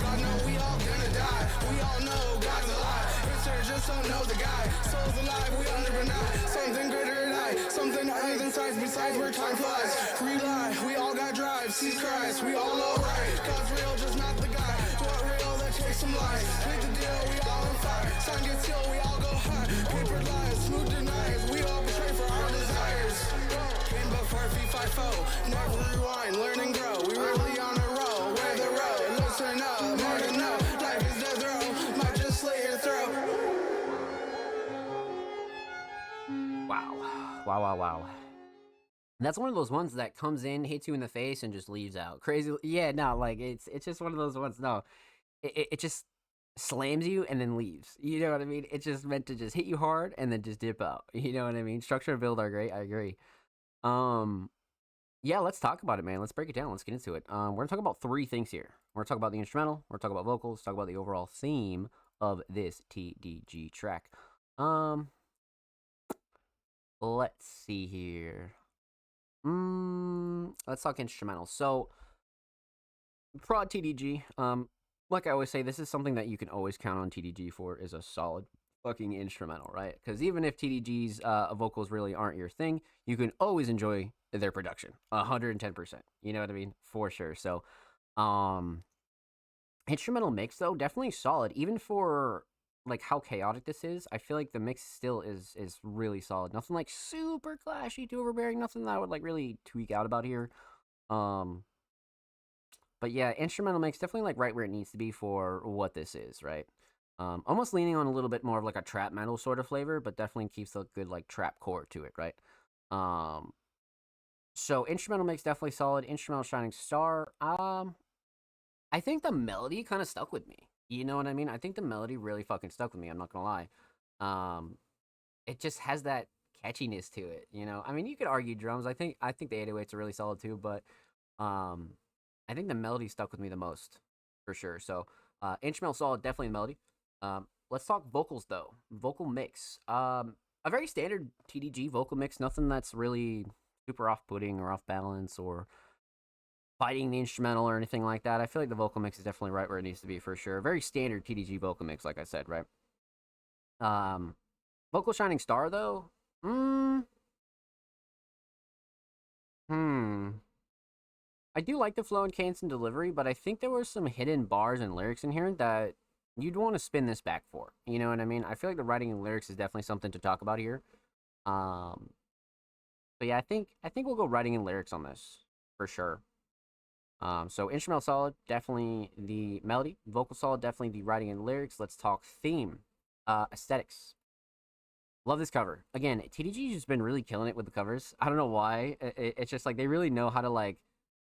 God know we all gonna die. We all know God's alive. History just don't know the guy. Soul's alive, we under but not. Something greater than I, something other than size. Besides where time flies. Rely, we all got drive. See Christ, we all alright. God's real, just not the guy. What real that takes some lies. Make the deal, we all on fire. Sun gets still, we all go high. Paper lies, smooth denies. We all betray for our desires. Came before V5-0. Never rewind, learn and grow. We really on a roll. Wear the road, listen up, more than know. Life is death row, might just slit your throat. Wow. And that's one of those ones that comes in, hits you in the face, and just leaves out. Crazy. Yeah, no, like, it's just one of those ones. No, it just slams you and then leaves. You know what I mean? It's just meant to just hit you hard and then just dip out. You know what I mean? Structure and build are great. I agree. Yeah, let's talk about it, man. Let's break it down. Let's get into it. We're gonna talk about 3 things here. We're gonna talk about the instrumental. We're gonna talk about vocals. Talk about the overall theme of this TDG track. Let's see here. Let's talk instrumental. So, prod TDG. Like I always say, this is something that you can always count on TDG for, is a solid fucking instrumental, right? Because even if TDG's vocals really aren't your thing, you can always enjoy their production 110%. You know what I mean? For sure. So, instrumental mix though, definitely solid. Even for like how chaotic this is, I feel like the mix still is really solid. Nothing like super clashy, too overbearing. Nothing that I would like really tweak out about here. But yeah, instrumental mix definitely like right where it needs to be for what this is, right? Almost leaning on a little bit more of like a trap metal sort of flavor, but definitely keeps a good like trap core to it, right? So instrumental mix definitely solid. Instrumental Shining Star. I think the melody kind of stuck with me. You know what I mean? I think the melody really fucking stuck with me. I'm not gonna lie. It just has that catchiness to it. You know, I mean, you could argue drums. I think the 808s are really solid too, but I think the melody stuck with me the most for sure. So instrumental solid, definitely the melody. Let's talk vocals though. Vocal mix. A very standard TDG vocal mix. Nothing that's really super off-putting or off balance or fighting the instrumental or anything like that. I feel like the vocal mix is definitely right where it needs to be for sure. Very standard TDG vocal mix, like I said, right? Vocal Shining Star though. I do like the flow and cadence and delivery, but I think there were some hidden bars and lyrics in here that you'd want to spin this back for. You know what I mean? I feel like the writing and lyrics is definitely something to talk about here. But yeah, I think we'll go writing and lyrics on this for sure. So instrumental solid, definitely the melody. Vocal solid, definitely the writing and lyrics. Let's talk theme. Aesthetics. Love this cover. Again, TDG's just been really killing it with the covers. I don't know why. It's just like they really know how to like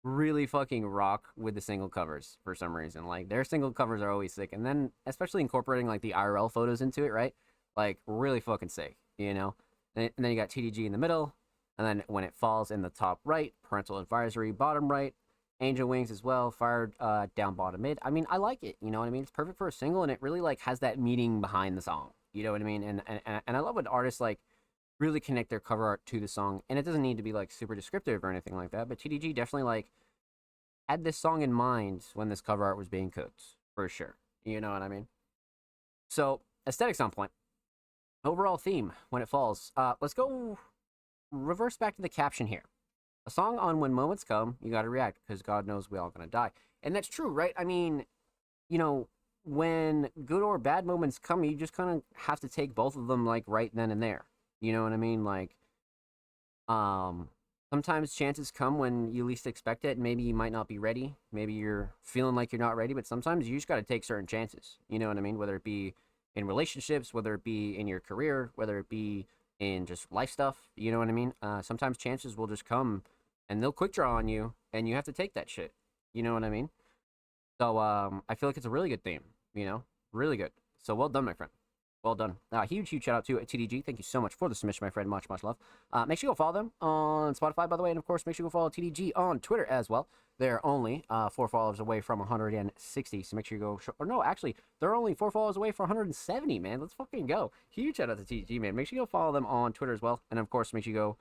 really fucking rock with the single covers for some reason. Like their single covers are always sick, and then especially incorporating like the IRL photos into it, right? Like really fucking sick, you know. And then you got TDG in the middle, and then when it falls in the top right, parental advisory bottom right, angel wings as well, fired down bottom mid. I mean, I like it. You know what I mean? It's perfect for a single, and it really like has that meaning behind the song. You know what I mean? And I love when artists like really connect their cover art to the song, and it doesn't need to be like super descriptive or anything like that. But TDG definitely like had this song in mind when this cover art was being cooked for sure. You know what I mean? So aesthetics on point. Overall theme when it falls. Let's go reverse back to the caption here. A song on when moments come, you got to react because God knows we all gonna die, and that's true, right? I mean, you know, when good or bad moments come, you just kind of have to take both of them like right then and there. You know what I mean? Like, sometimes chances come when you least expect it. Maybe you might not be ready. Maybe you're feeling like you're not ready, but sometimes you just got to take certain chances. You know what I mean? Whether it be in relationships, whether it be in your career, whether it be in just life stuff. You know what I mean? Sometimes chances will just come and they'll quick draw on you, and you have to take that shit. You know what I mean? So I feel like it's a really good theme, you know, really good. So well done, my friend. Well done. Huge shout out to TDG. Thank you so much for the submission, my friend. Much love. Make sure you go follow them on Spotify, by the way. And, of course, make sure you go follow TDG on Twitter as well. They're only 4 followers away from 160. So make sure you go. Or no, actually, they're only 4 followers away from 170, man. Let's fucking go. Huge shout out to TDG, man. Make sure you go follow them on Twitter as well. And, of course, make sure you go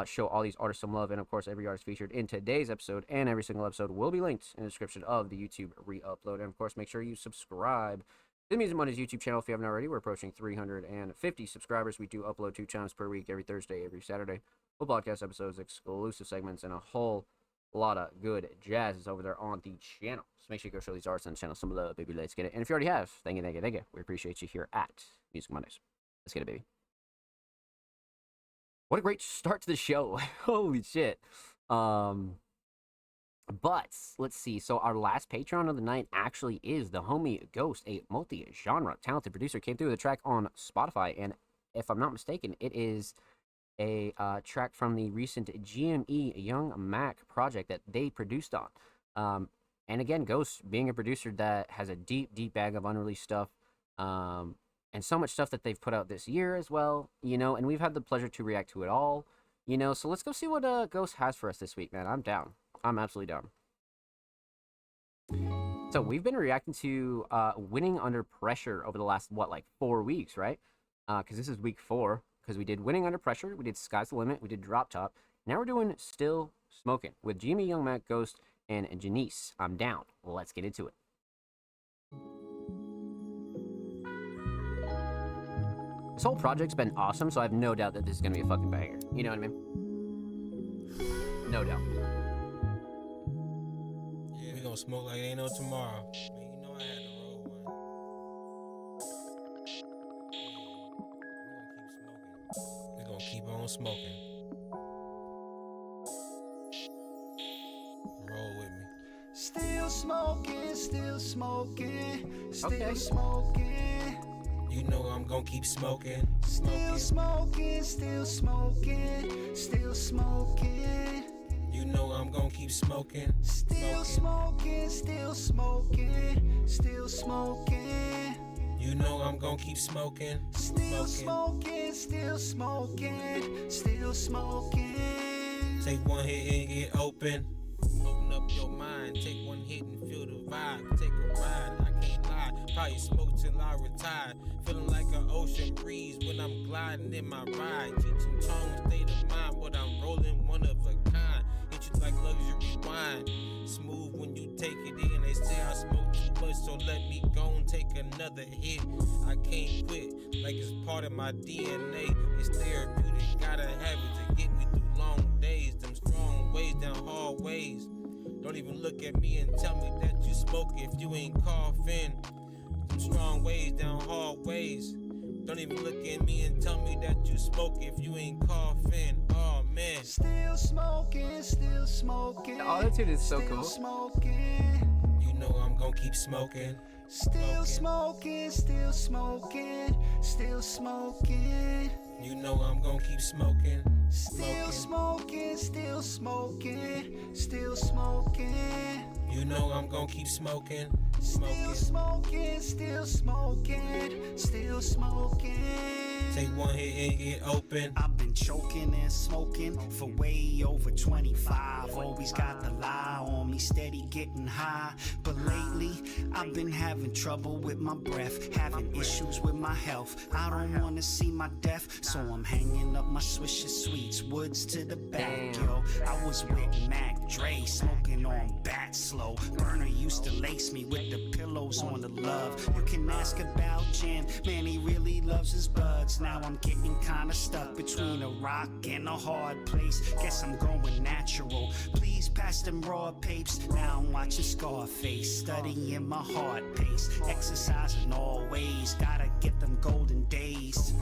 show all these artists some love. And, of course, every artist featured in today's episode and every single episode will be linked in the description of the YouTube re-upload. And, of course, make sure you subscribe the Music Mondays YouTube channel if you haven't already. We're approaching 350 subscribers. We do upload 2 times per week, every Thursday, every Saturday. Full podcast episodes, exclusive segments, and a whole lot of good jazz is over there on the channel. So make sure you go show these artists on the channel some love, baby. Let's get it. And if you already have, thank you. We appreciate you here at Music Mondays. Let's get it, baby. What a great start to the show. Holy shit. But let's see. So our last Patreon of the night actually is the homie Ghost, a multi-genre talented producer. Came through the track on Spotify, and if I'm not mistaken, it is a track from the recent GME Young Mac project that they produced on. And again, Ghost being a producer that has a deep bag of unreleased stuff, and so much stuff that they've put out this year as well. You know, and we've had the pleasure to react to it all. You know, so let's go see what Ghost has for us this week, man. I'm down. I'm absolutely down. So we've been reacting to Winning Under Pressure over the last, 4 weeks, right? Because this is week 4, because we did Winning Under Pressure, we did Sky's the Limit, we did Drop Top. Now we're doing Still Smoking with Jimmy Young Mac, Ghost, and Janice. I'm down. Let's get into it. This whole project's been awesome, so I have no doubt that this is going to be a fucking banger. You know what I mean? No doubt. Yeah, we gonna smoke like it ain't no tomorrow. Man, you know I had to roll one. Yeah, we gonna keep on smoking. Roll with me. Still smoking, still smoking, still Okay. smoking. You know I'm gon' keep smoking. Still smoking, still smoking, still smoking. You know I'm gon' keep smoking. Still smoking, still smoking, still smoking. You know I'm gon' keep smoking. Still smoking, still smoking, still smoking. Take one hit and get open. Open up your mind. Take one hit and feel the vibe. Take a ride. I can't lie. Probably smoke till I retire. Feeling like an ocean breeze when I'm gliding in my ride. Teaching tongues, state of mind, but I'm rolling one of a kind. Hit you like luxury wine. Smooth when you take it in. They say I smoke too much, so let me go and take another hit. I can't quit, like it's part of my DNA. It's therapeutic, gotta have it to get me through long days. Them strong ways down hard ways. Don't even look at me and tell me that you smoke if you ain't coughing. Them strong ways down hard ways. Don't even look at me and tell me that you smoke if you ain't coughing. Oh man. Still smoking, still smoking. The autotune is so still cool. Smoking. You know I'm gon' keep smoking. Still smoking, still smoking, still smoking. You know I'm gon' keep smoking. Still smoking, still smoking, still smoking. You know I'm gon' keep smoking. Still smoking, still smoking, still smoking. Take one hit and get open. I've been choking and smoking for way over 25. Always got the lie on me, steady getting high. But lately, I've been having trouble with my breath, having issues with my health. I don't wanna see my death, so I'm hanging up my Swisher Sweets, woods to the back, yo. I was with Mac Dre, smoking on bat slow. Burner used to lace me with the pillows on the love. You can ask about Jam, man, he really loves his buds. Now I'm getting kinda stuck between a rock and a hard place. Guess I'm going natural. Please pass them raw papes. Now I'm watching Scarface, studying my heart pace. Exercising always, gotta get them golden days.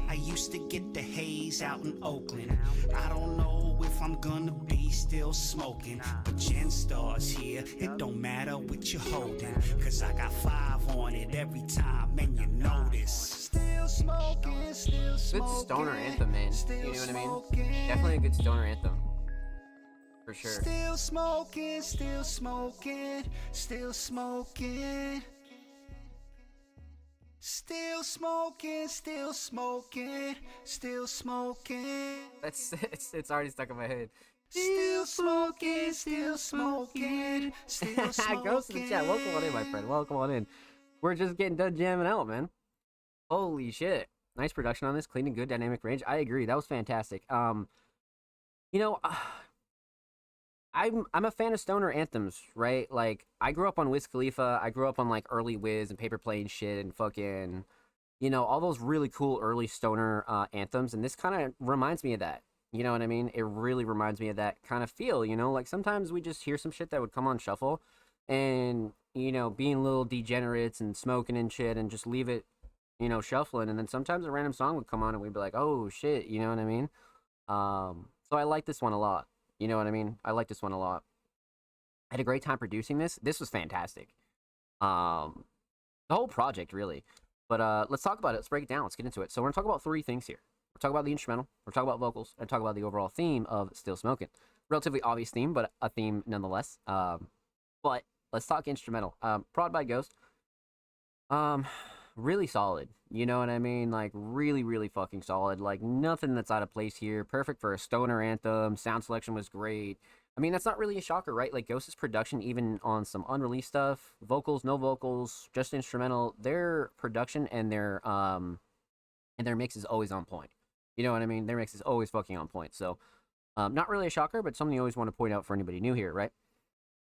I used to get the haze out in Oakland. I don't know if I'm gonna be still smoking, but Gen Star's here. It don't matter what you're holding, cause I got 5 on it every time, and you know this. Still smoking, still smoking. Good stoner anthem, man. You know what I mean? Definitely a good stoner anthem. For sure. Still smoking, still smoking, still smoking. Still smoking, still smoking, still smoking. It's already stuck in my head. Still smoking, still smoking, still smoking. Ghost in the chat. Welcome on in, my friend. Welcome on in. We're just getting done jamming out, man. Holy shit. Nice production on this. Clean and good dynamic range. I agree. That was fantastic. You know, I'm a fan of stoner anthems, right? Like, I grew up on Wiz Khalifa. I grew up on, like, early Wiz and Paper Plane shit and fucking, you know, all those really cool early stoner anthems. And this kind of reminds me of that. You know what I mean? It really reminds me of that kind of feel, you know? Like, sometimes we just hear some shit that would come on shuffle and, you know, being little degenerates and smoking and shit and just leave it, you know, shuffling. And then sometimes a random song would come on and we'd be like, oh, shit, you know what I mean? So I like this one a lot. You know what I mean? I like this one a lot. I had a great time producing this. This was fantastic. The whole project, really. But let's talk about it. Let's break it down. Let's get into it. So we're going to talk about 3 things here. We're talking about the instrumental, we're talking about vocals, and talk about the overall theme of Still Smoking. Relatively obvious theme, but a theme nonetheless. But let's talk instrumental. Prod by Ghost. Really solid. You know what I mean? Like, really, really fucking solid. Like, nothing that's out of place here. Perfect for a stoner anthem. Sound selection was great. I mean, that's not really a shocker, right? Like, Ghost's production, even on some unreleased stuff, vocals, no vocals, just instrumental, their production and their mix is always on point. You know what I mean? Their mix is always fucking on point. So, not really a shocker, but something you always want to point out for anybody new here, right?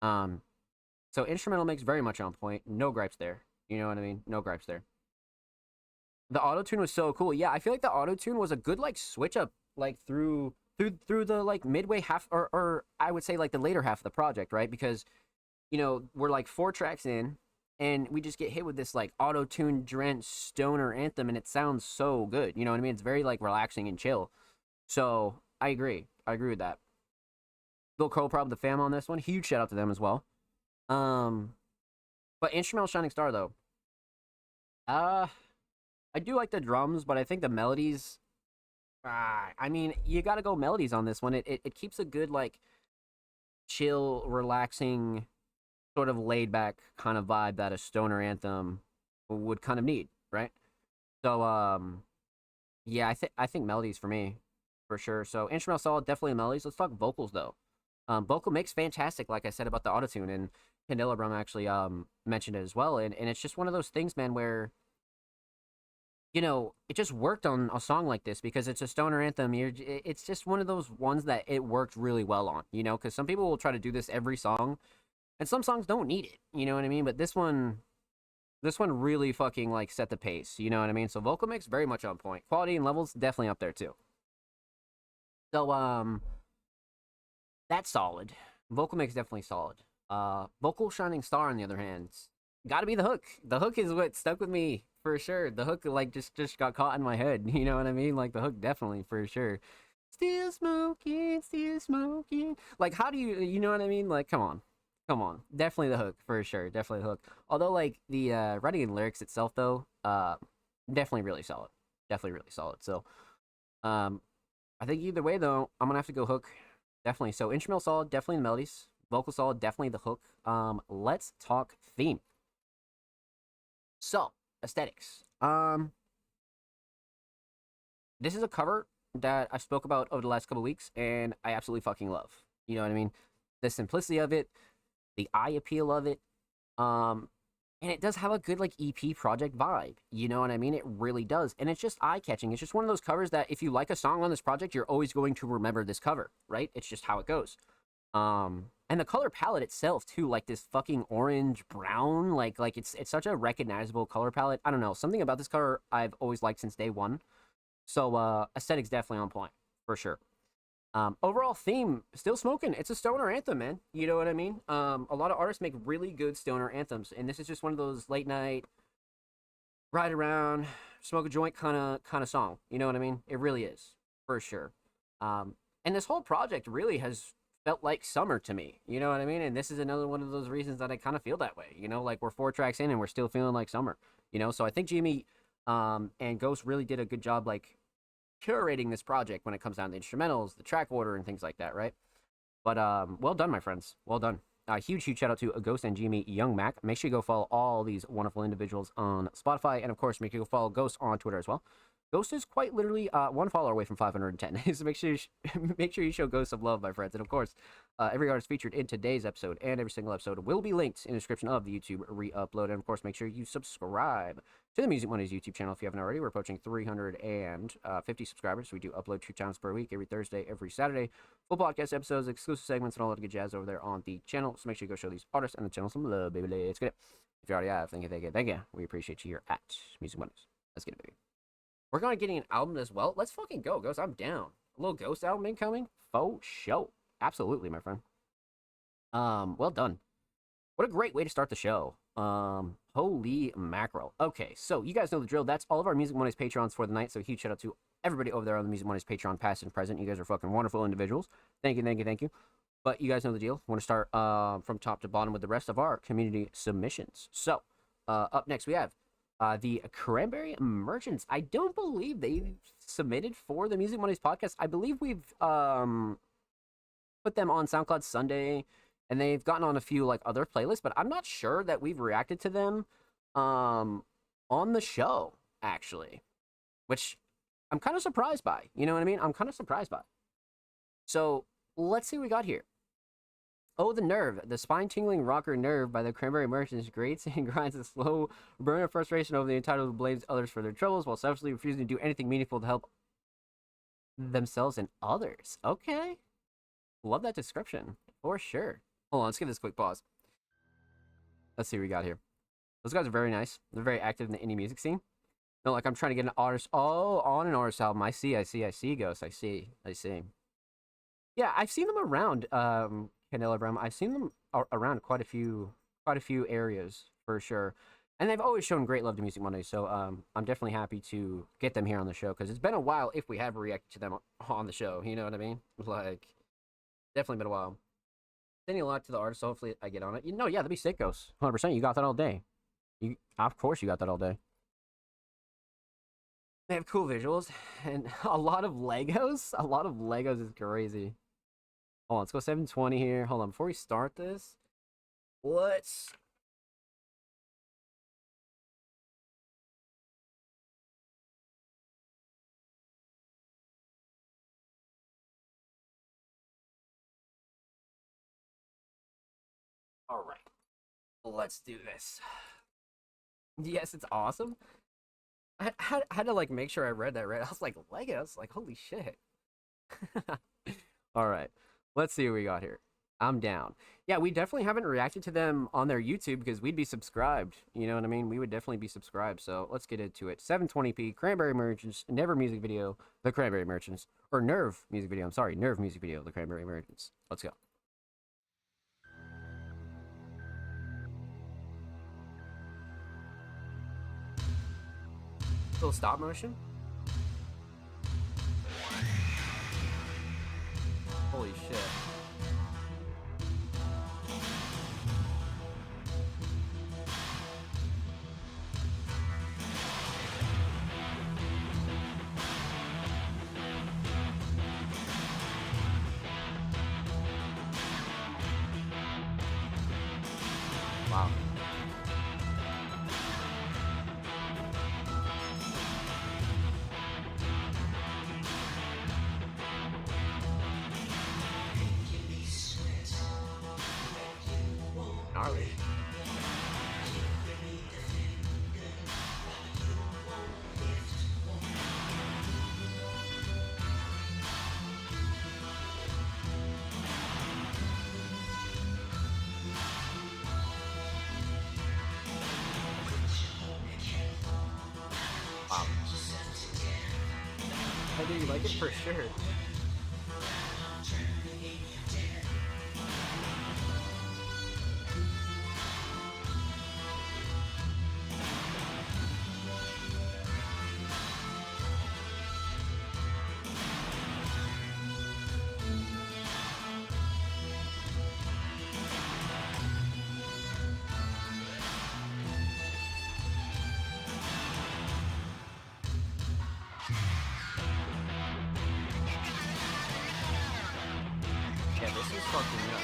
So instrumental mix very much on point. No gripes there. You know what I mean? No gripes there. The auto-tune was so cool. Yeah, I feel like the auto-tune was a good, like, switch up, like, through the, like, midway half, or I would say, like, the later half of the project, right? Because, you know, we're, like, 4 tracks in, and we just get hit with this, like, auto-tune drenched stoner anthem, and it sounds so good. You know what I mean? It's very, like, relaxing and chill. So, I agree. I agree with that. Bill Crow, probably the fam on this one. Huge shout out to them as well. But instrumental Shining Star, though. I do like the drums, but I think the melodies. I mean, you got to go melodies on this one. It keeps a good like chill, relaxing, sort of laid back kind of vibe that a stoner anthem would kind of need, right? So yeah, I think melodies for me, for sure. So instrumental solid, definitely melodies. Let's talk vocals though. Vocal mix fantastic, like I said about the autotune, and Candela Brum actually mentioned it as well. And it's just one of those things, man, where it just worked on a song like this because it's a stoner anthem. It's just one of those ones that it worked really well on, because some people will try to do this every song, and some songs don't need it, you know what I mean? But this one really fucking like set the pace, you know what I mean? So vocal mix very much on point. Quality and levels definitely up there too. So that's solid. Vocal mix definitely solid. Vocal shining star on the other hand, got to be the hook. The hook is what stuck with me for sure. The hook like just got caught in my head. You know what I mean? Like the hook definitely for sure. Still smoking, still smoking. Like how do you know what I mean? Like come on. Definitely the hook for sure. Definitely the hook. Although like the writing and lyrics itself though, definitely really solid. Definitely really solid. So, I think either way though, I'm gonna have to go hook. Definitely. So instrumental solid, definitely the melodies. Vocal solid, definitely the hook. Let's talk theme. So, aesthetics. This is a cover that I spoke about over the last couple weeks, and I absolutely fucking love. You know what I mean? The simplicity of it, the eye appeal of it, and it does have a good like EP project vibe. You know what I mean? It really does, and it's just eye catching. It's just one of those covers that if you like a song on this project, you're always going to remember this cover, right? It's just how it goes. And the color palette itself too, like this fucking orange brown, like it's such a recognizable color palette. I don't know, something about this color I've always liked since day one. So aesthetics definitely on point for sure. Overall theme, still smoking. It's a stoner anthem, man. You know what I mean? A lot of artists make really good stoner anthems, and this is just one of those late night, ride around, smoke a joint kind of song. You know what I mean? It really is for sure. And this whole project really has felt like summer to me. You know what I mean? And this is another one of those reasons that I kind of feel that way. Like we're 4 tracks in and we're still feeling like summer. So I think Jimmy and Ghost really did a good job like curating this project when it comes down to the instrumentals, the track order, and things like that, right? But well done, my friends. Well done. Huge shout out to Ghost and Jimmy Young Mac. Make sure you go follow all these wonderful individuals on Spotify, and of course, make sure you go follow Ghost on Twitter as well. Ghost is quite literally one follower away from 510. So make sure you show Ghost some love, my friends. And of course, every artist featured in today's episode and every single episode will be linked in the description of the YouTube re-upload. And of course, make sure you subscribe to the Music Mondays YouTube channel if you haven't already. We're approaching 350 subscribers. We do upload 2 times per week, every Thursday, every Saturday. Full podcast episodes, exclusive segments, and all that good jazz over there on the channel. So make sure you go show these artists and the channel some love, baby. Let's get it. If you already have, thank you. We appreciate you here at Music Mondays. Let's get it, baby. We're going to get an album as well. Let's fucking go, Ghost. I'm down. A little Ghost album incoming? Faux show. Absolutely, my friend. Well done. What a great way to start the show. Holy mackerel. Okay, so you guys know the drill. That's all of our Music Mondays Patreons for the night. So huge shout out to everybody over there on the Music Mondays Patreon, past and present. You guys are fucking wonderful individuals. Thank you. But you guys know the deal. Want to start from top to bottom with the rest of our community submissions. So, up next we have the Cranberry Merchants. I don't believe they submitted for the Music Mondays podcast. I believe we've put them on SoundCloud Sunday, and they've gotten on a few like other playlists, but I'm not sure that we've reacted to them on the show, actually, which I'm kind of surprised by. You know what I mean? I'm kind of surprised by. So let's see what we got here. Oh, the Nerve, the spine-tingling rocker Nerve by the Cranberry Merchants grates and grinds a slow burn of frustration over the entitled who blames others for their troubles while selfishly refusing to do anything meaningful to help themselves and others. Okay. Love that description, for sure. Hold on, let's give this a quick pause. Let's see what we got here. Those guys are very nice. They're very active in the indie music scene. No, like I'm trying to get an artist. Oh, on an artist album. I see, Ghost. I see. Yeah, I've seen them around, Candela Brum. I've seen them around quite a few areas for sure, and they've always shown great love to Music Monday. So I'm definitely happy to get them here on the show because it's been a while if we have reacted to them on the show. You know what I mean? Like, definitely been a while. Sending a lot to the artist, so hopefully I get on it. Yeah, that'd be sick, Ghost. 100%. You got that all day. Of course, you got that all day. They have cool visuals and a lot of Legos. A lot of Legos is crazy. Hold on, let's go 720 here. Hold on, before we start this, let's. All right, let's do this. Yes, it's awesome. I had to like make sure I read that right. I was like Legos, like holy shit. All right, let's see what we got here. I'm down. Yeah, we definitely haven't reacted to them on their YouTube because we'd be subscribed. You know what I mean? We would definitely be subscribed. So let's get into it. 720p, Cranberry Merchants, Never music video, The Cranberry Merchants, or Nerve music video. I'm sorry, Nerve music video, The Cranberry Merchants. Let's go. Little stop motion. Holy shit. Wow. Gnarly. Wow. I do like it for sure. Yeah, this is fucking nuts.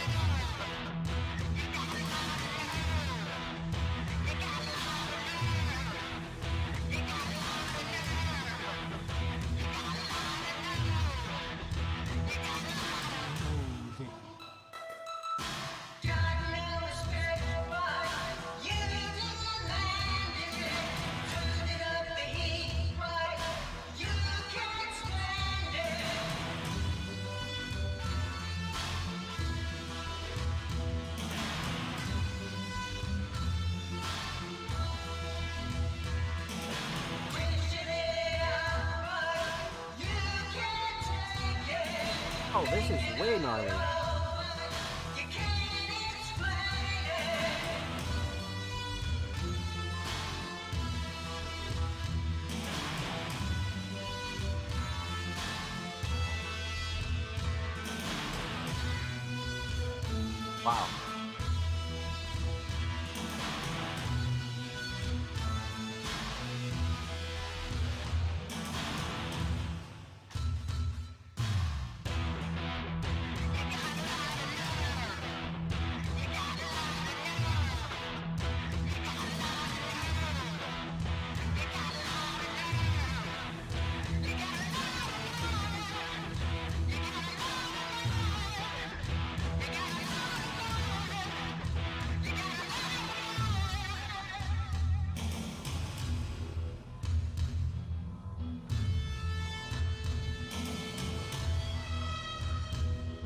Oh, this is way gnarly. Wow.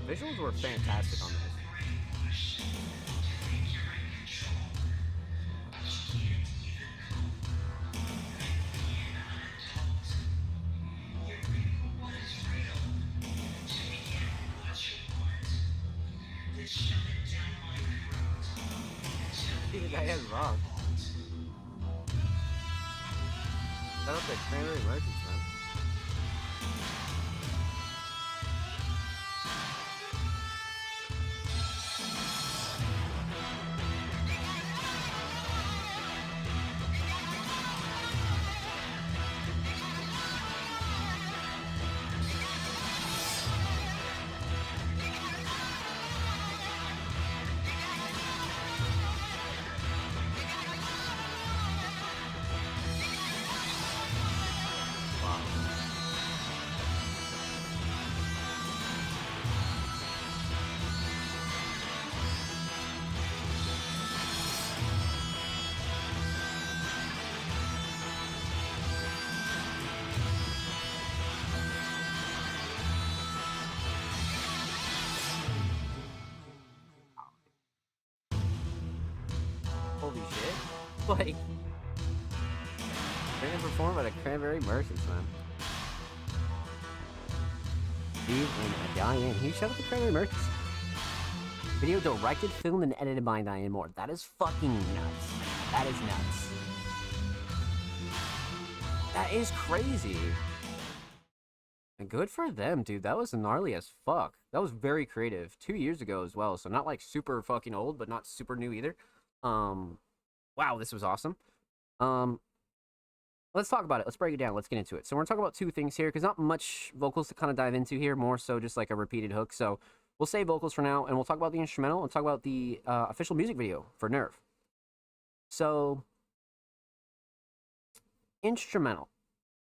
Visuals were fantastic on this. Dude, the guy has rock. Shout out to Cranberry Merchants, man. Like, they're gonna perform at a Cranberry Merchants, man. Steve and Diane. Huge shout out to Cranberry Merchants. Video directed, filmed, and edited by Diane Moore. That is fucking nuts. That is nuts. That is crazy. And good for them, dude. That was gnarly as fuck. That was very creative. 2 years ago as well, so not like super fucking old, but not super new either. Wow, this was awesome. Let's talk about it. Let's break it down. Let's get into it. So we're gonna talk about two things here, because not much vocals to kind of dive into here, more so just like a repeated hook. So we'll save vocals for now, and we'll talk about the instrumental and talk about the official music video for Nerve. So, instrumental.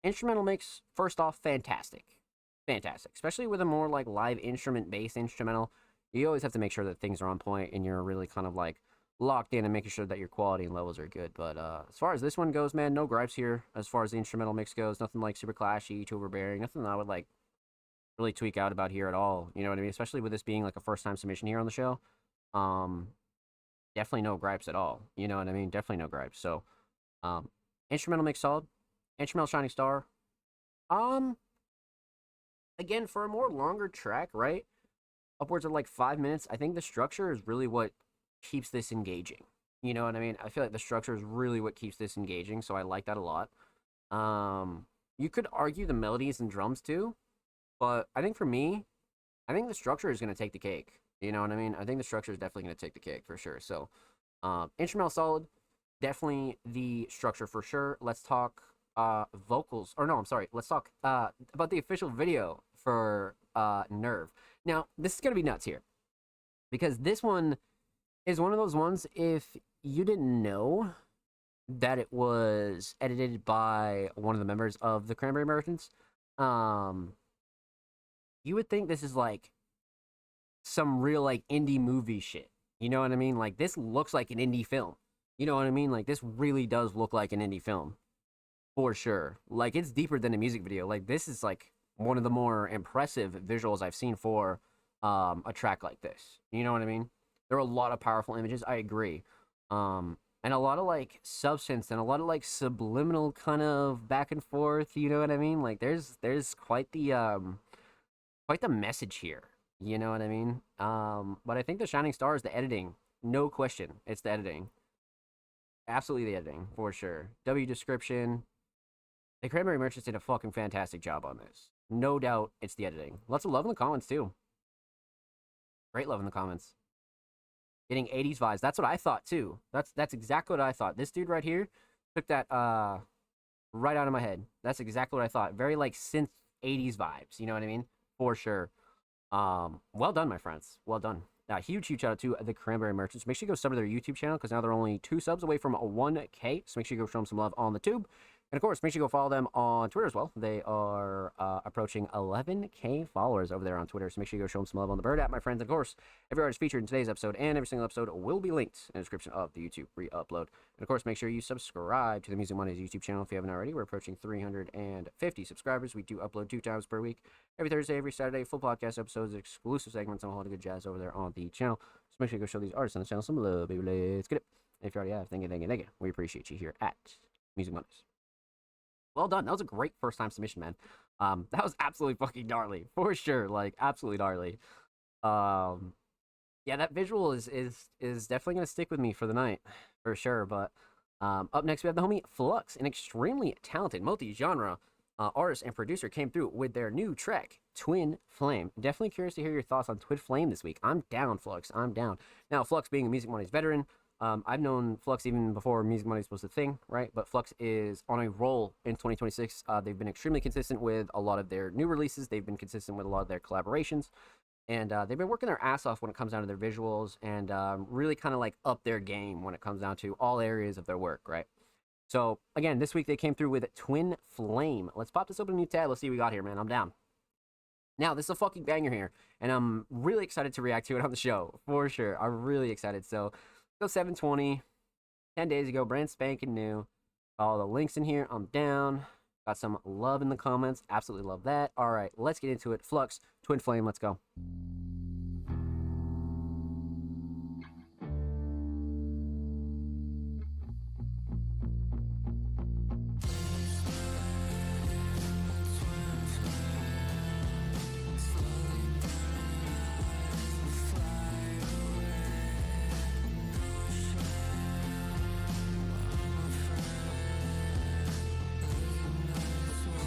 Instrumental makes, first off, fantastic. Fantastic. Especially with a more like live instrument-based instrumental. You always have to make sure that things are on point and you're really kind of like locked in and making sure that your quality and levels are good. But as far as this one goes, man, no gripes here. As far as the instrumental mix goes, nothing like super clashy, too overbearing. Nothing that I would like really tweak out about here at all. You know what I mean? Especially with this being like a first-time submission here on the show. Definitely no gripes at all. You know what I mean? Definitely no gripes. So, instrumental mix solid. Instrumental Shining Star. Again, for a more longer track, right? Upwards of like 5 minutes, I think the structure is really what keeps this engaging. You know what I mean? I feel like the structure is really what keeps this engaging, so I like that a lot. You could argue the melodies and drums too, but I think for me, I think the structure is going to take the cake. You know what I mean? I think the structure is definitely going to take the cake for sure. So, instrumental solid, definitely the structure for sure. Let's talk vocals, or no, I'm sorry. Let's talk about the official video for Nerve. Now, this is going to be nuts here, because this one is one of those ones, if you didn't know that it was edited by one of the members of the Cranberry Merchants, you would think this is like some real like indie movie shit. You know what I mean? Like, this looks like an indie film. You know what I mean? Like, this really does look like an indie film. For sure. Like, it's deeper than a music video. Like, this is like one of the more impressive visuals I've seen for a track like this. You know what I mean? There are a lot of powerful images. I agree. And a lot of like substance and a lot of like subliminal kind of back and forth. You know what I mean? Like, there's quite the message here. You know what I mean? But I think the shining star is the editing. No question. It's the editing. Absolutely the editing, for sure. W description. The Cranberry Merchants did a fucking fantastic job on this. No doubt it's the editing. Lots of love in the comments, too. Great love in the comments. Getting 80s vibes. That's what I thought, too. That's exactly what I thought. This dude right here took that right out of my head. That's exactly what I thought. Very, like, synth 80s vibes. You know what I mean? For sure. Well done, my friends. Well done. Huge shout out to the Cranberry Merchants. Make sure you go sub to their YouTube channel, because now they're only 2 subs away from 1K. So make sure you go show them some love on the tube. And of course, make sure you go follow them on Twitter as well. They are approaching 11K followers over there on Twitter. So make sure you go show them some love on the Bird app, my friends. And of course, every artist featured in today's episode and every single episode will be linked in the description of the YouTube re-upload. And of course, make sure you subscribe to the Music Mondays YouTube channel if you haven't already. We're approaching 350 subscribers. We do upload 2 times per week, every Thursday, every Saturday, full podcast episodes, exclusive segments, and a whole lot of good jazz over there on the channel. So make sure you go show these artists on the channel some love, baby. Let's get it. And if you already have, thank you. We appreciate you here at Music Mondays. Well done. That was a great first time submission, man. That was absolutely fucking gnarly, for sure. Like, absolutely gnarly. Yeah, that visual is definitely gonna stick with me for the night, for sure. But up next we have the homie Flux, an extremely talented multi-genre artist and producer, came through with their new track, Twin Flame. Definitely curious to hear your thoughts on Twin Flame this week. I'm down, Flux. I'm down. Now, Flux being a Music Mondays veteran, I've known Flux even before Music Mondays was a thing, right? But Flux is on a roll in 2026. They've been extremely consistent with a lot of their new releases. They've been consistent with a lot of their collaborations. And they've been working their ass off when it comes down to their visuals, and really kind of like up their game when it comes down to all areas of their work, right? So, again, this week they came through with Twin Flame. Let's pop this open a new tab. Let's see what we got here, man. I'm down. Now, this is a fucking banger here, and I'm really excited to react to it on the show, for sure. I'm really excited. So, go 720, 10 days ago, brand spanking new. All the links in here. I'm down. Got some love in the comments. Absolutely love that. All right, let's get into it. Flux, Twin Flame, let's go.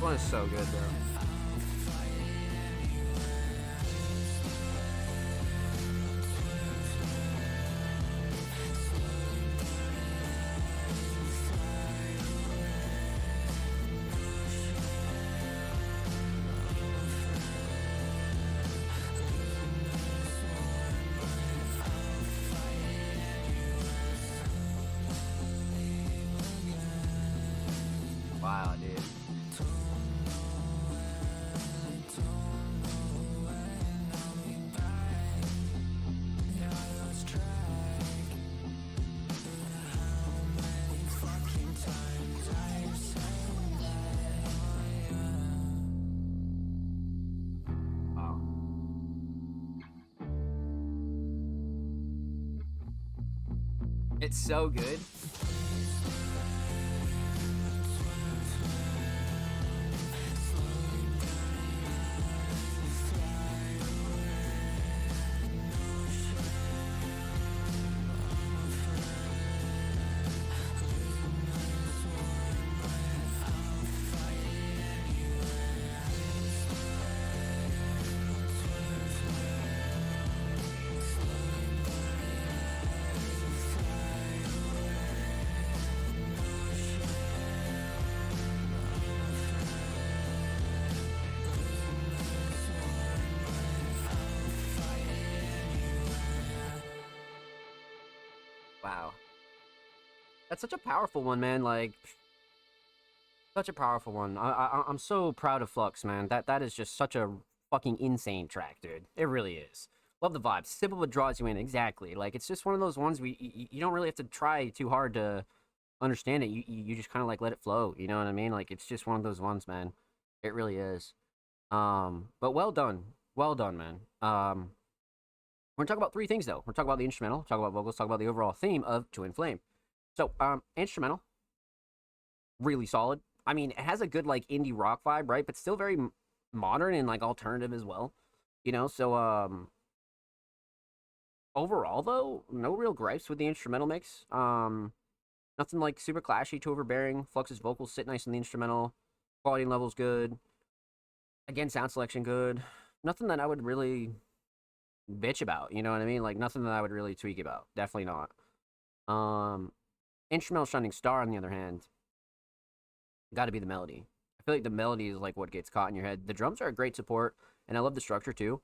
one is so good, bro. Wow, dude. Wow. It's so good. Wow. That's such a powerful one, man. Like, such a powerful one. I'm so proud of Flux, man. That is just such a fucking insane track, dude. It really is. Love the vibes. Simple but draws you in. Exactly. Like, it's just one of those ones you don't really have to try too hard to understand it. You just kind of like let it flow. You know what I mean? Like, it's just one of those ones, man. It really is. But well done. Well done, man. We're gonna talk about three things though. We're gonna talk about the instrumental, talk about vocals, talk about the overall theme of Twin Flame. So, instrumental, really solid. I mean, it has a good like indie rock vibe, right? But still very modern and like alternative as well. You know, so overall though, no real gripes with the instrumental mix. Nothing like super clashy, too overbearing. Flux's vocals sit nice in the instrumental. Quality level's good. Again, sound selection good. Nothing that I would really bitch about, you know what I mean? Like nothing that I would really tweak about. Definitely not. Instrumental Shining Star, on the other hand, gotta be the melody. I feel like the melody is like what gets caught in your head. The drums are a great support, and I love the structure too.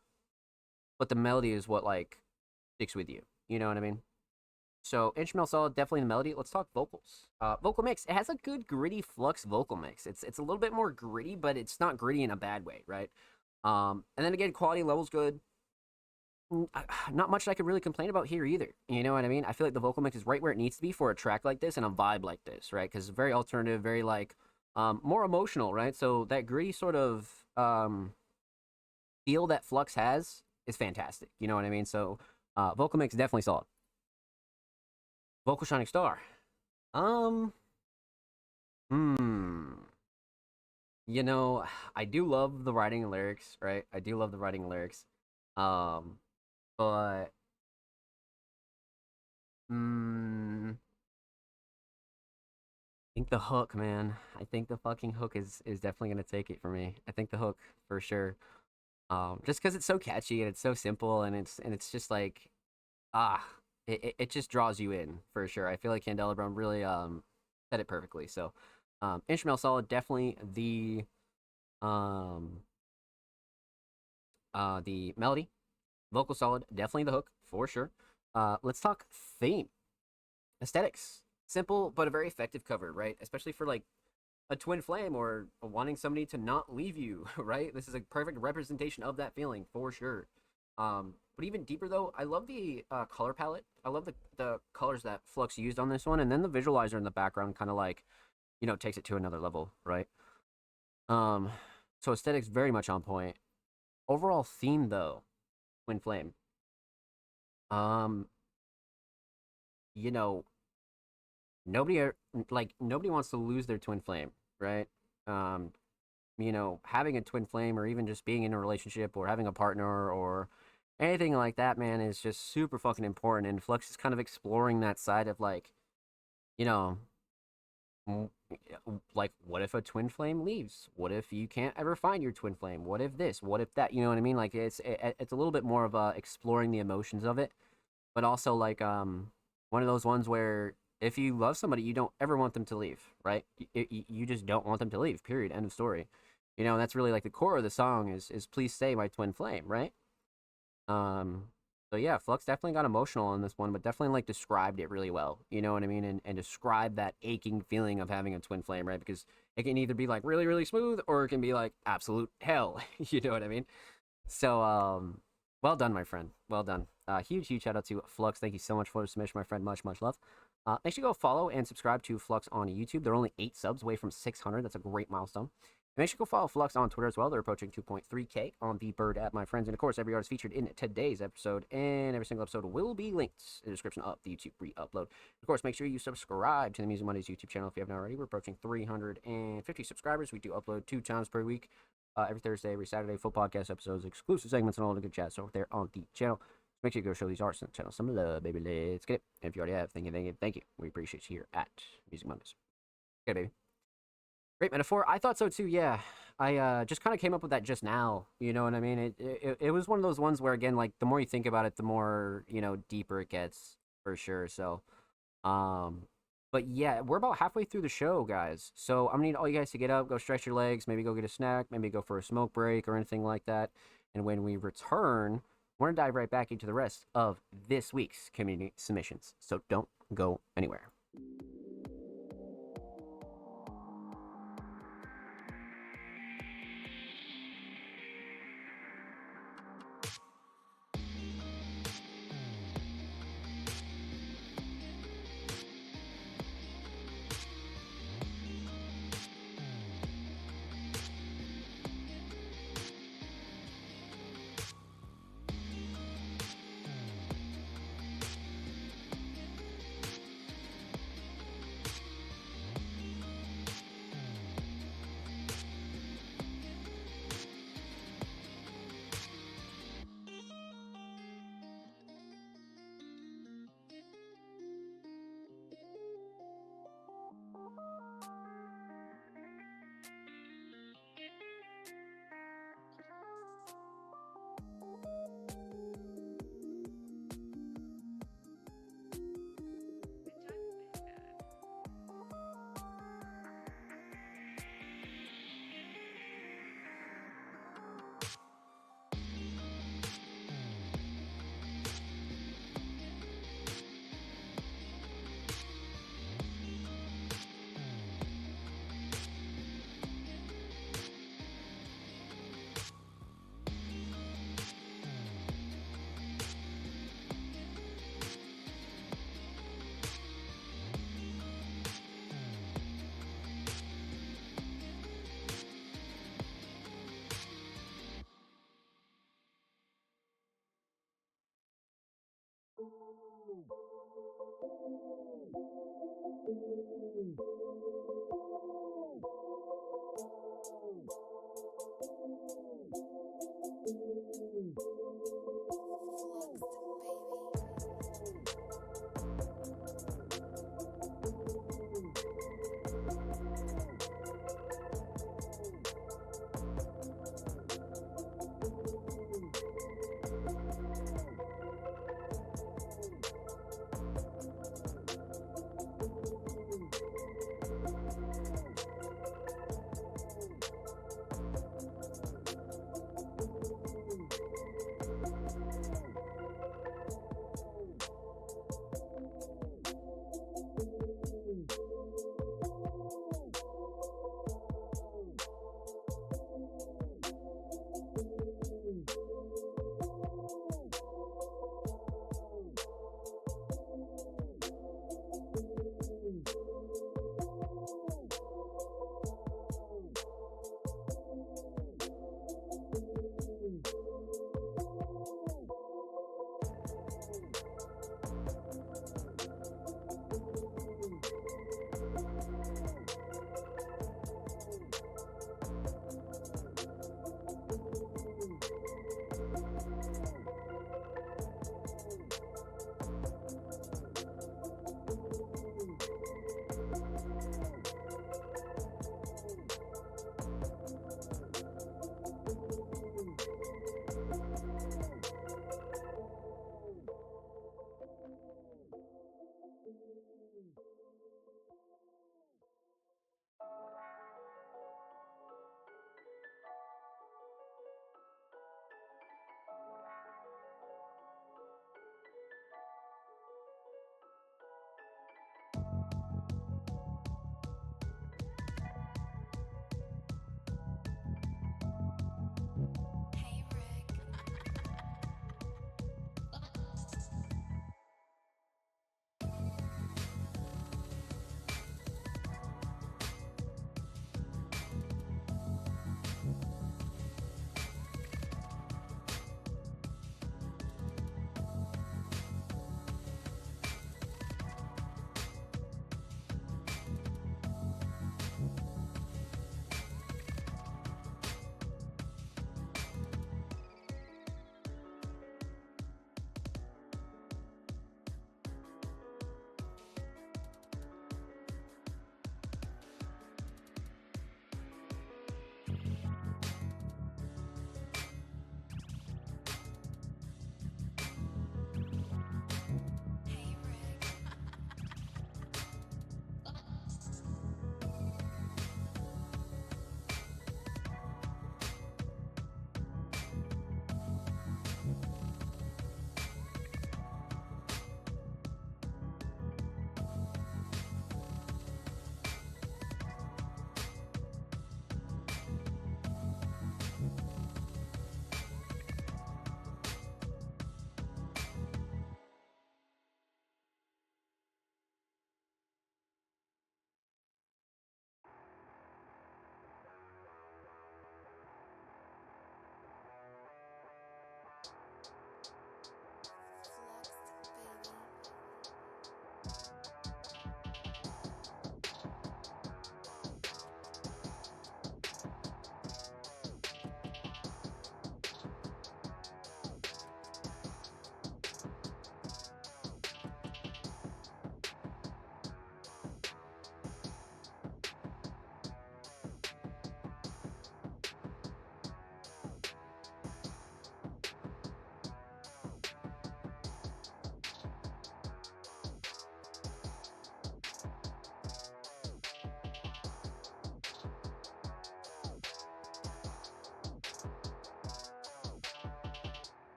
But the melody is what like sticks with you. You know what I mean? So instrumental solid, definitely the melody. Let's talk vocals. Vocal mix. It has a good gritty Flux vocal mix. It's a little bit more gritty, but it's not gritty in a bad way, right? And then again, quality level's good. Not much I could really complain about here either. You know what I mean? I feel like the vocal mix is right where it needs to be for a track like this and a vibe like this, right? Because it's very alternative, very like more emotional, right? So that gritty sort of feel that Flux has is fantastic. You know what I mean? So vocal mix definitely solid. Vocal Shining Star. You know, I do love the writing and lyrics, right? I do love the writing and lyrics. But I think the hook, man. I think the fucking hook is definitely gonna take it for me. I think the hook for sure. Just because it's so catchy and it's so simple and it's just like it just draws you in for sure. I feel like Candelabrum really said it perfectly. So instrumental solid, definitely the melody. Vocal solid, definitely the hook, for sure. Let's talk theme. Aesthetics. Simple, but a very effective cover, right? Especially for, like, a twin flame or wanting somebody to not leave you, right? This is a perfect representation of that feeling, for sure. But even deeper, though, I love the color palette. I love the colors that Flux used on this one, and then the visualizer in the background kind of, like, you know, takes it to another level, right? So aesthetics very much on point. Overall theme, though, Twin Flame. You know, nobody wants to lose their twin flame, right? You know, having a twin flame or even just being in a relationship or having a partner or anything like that, man, is just super fucking important. And Flux is kind of exploring that side of like, you know, like, what if a twin flame leaves? What if you can't ever find your twin flame? What if this? What if that? You know what I mean? Like, it's a little bit more of exploring the emotions of it, but also like one of those ones where if you love somebody, you don't ever want them to leave, right? You just don't want them to leave. Period. End of story. You know, and that's really like the core of the song is please stay my twin flame, right? So yeah, Flux definitely got emotional on this one, but definitely like described it really well. You know what I mean? And described that aching feeling of having a twin flame, right? Because it can either be like really, really smooth or it can be like absolute hell. You know what I mean? So well done, my friend. Well done. Huge shout out to Flux. Thank you so much for the submission, my friend. Much love. Make sure you go follow and subscribe to Flux on YouTube. They're only 8 subs away from 600. That's a great milestone. Make sure you go follow Flux on Twitter as well. They're approaching 2.3K on the Bird app, my friends. And of course, every artist featured in today's episode and every single episode will be linked in the description of the YouTube re-upload. Of course, make sure you subscribe to the Music Mondays YouTube channel if you haven't already. We're approaching 350 subscribers. We do upload 2 times per week, every Thursday, every Saturday, full podcast episodes, exclusive segments, and all the good chats over there on the channel. So make sure you go show these artists on the channel some love, baby. Let's get it. And if you already have, thank you. We appreciate you here at Music Mondays. Okay, baby. Great metaphor. I thought so too. Yeah, I just kind of came up with that just now. You know what I mean? It was one of those ones where, again, like the more you think about it, the more, you know, deeper it gets for sure. So, but yeah, we're about halfway through the show, guys. So I'm gonna need all you guys to get up, go stretch your legs, maybe go get a snack, maybe go for a smoke break or anything like that. And when we return, we're gonna dive right back into the rest of this week's community submissions. So don't go anywhere.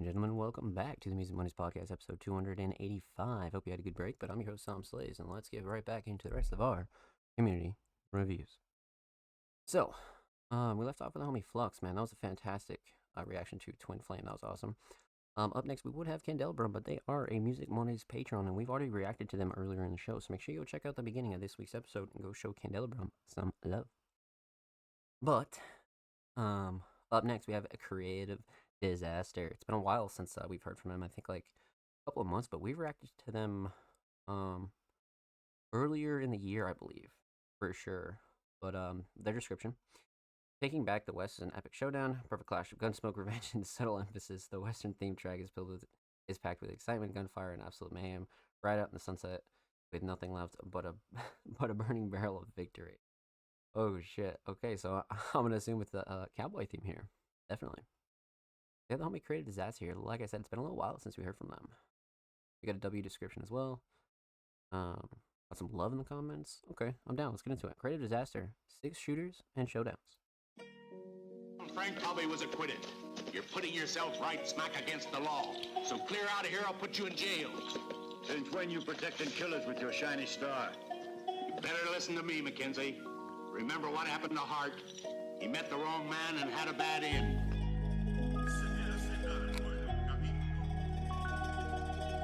and gentlemen, welcome back to the Music Mondays Podcast, episode 285. Hope you had a good break, but I'm your host, Sam Slays, and let's get right back into the rest of our community reviews. So, we left off with the homie Flux, man. That was a fantastic reaction to Twin Flame. That was awesome. Up next, we would have Candelabrum, but they are a Music Mondays Patreon, and we've already reacted to them earlier in the show, so make sure you go check out the beginning of this week's episode and go show Candelabrum some love. But, up next, we have a Creative Disaster. It's been a while since we've heard from them. I think like a couple of months, but we reacted to them earlier in the year, I believe, for sure. But their description: Taking Back the West is an epic showdown, perfect clash of gunsmoke, revenge, and subtle emphasis. The Western theme track is packed with excitement, gunfire, and absolute mayhem. Right out in the sunset, with nothing left but a but a burning barrel of victory. Oh shit. Okay, so I'm gonna assume with the cowboy theme here, definitely. Yeah, the homie Creative Disaster here. Like I said, it's been a little while since we heard from them. We got a W description as well. Got some love in the comments. Okay, I'm down. Let's get into it. Creative Disaster, 6 shooters and showdowns. Frank probably was acquitted. You're putting yourselves right smack against the law. So clear out of here, I'll put you in jail. Since when you protecting killers with your shiny star? You better listen to me, Mackenzie. Remember what happened to Hart? He met the wrong man and had a bad end.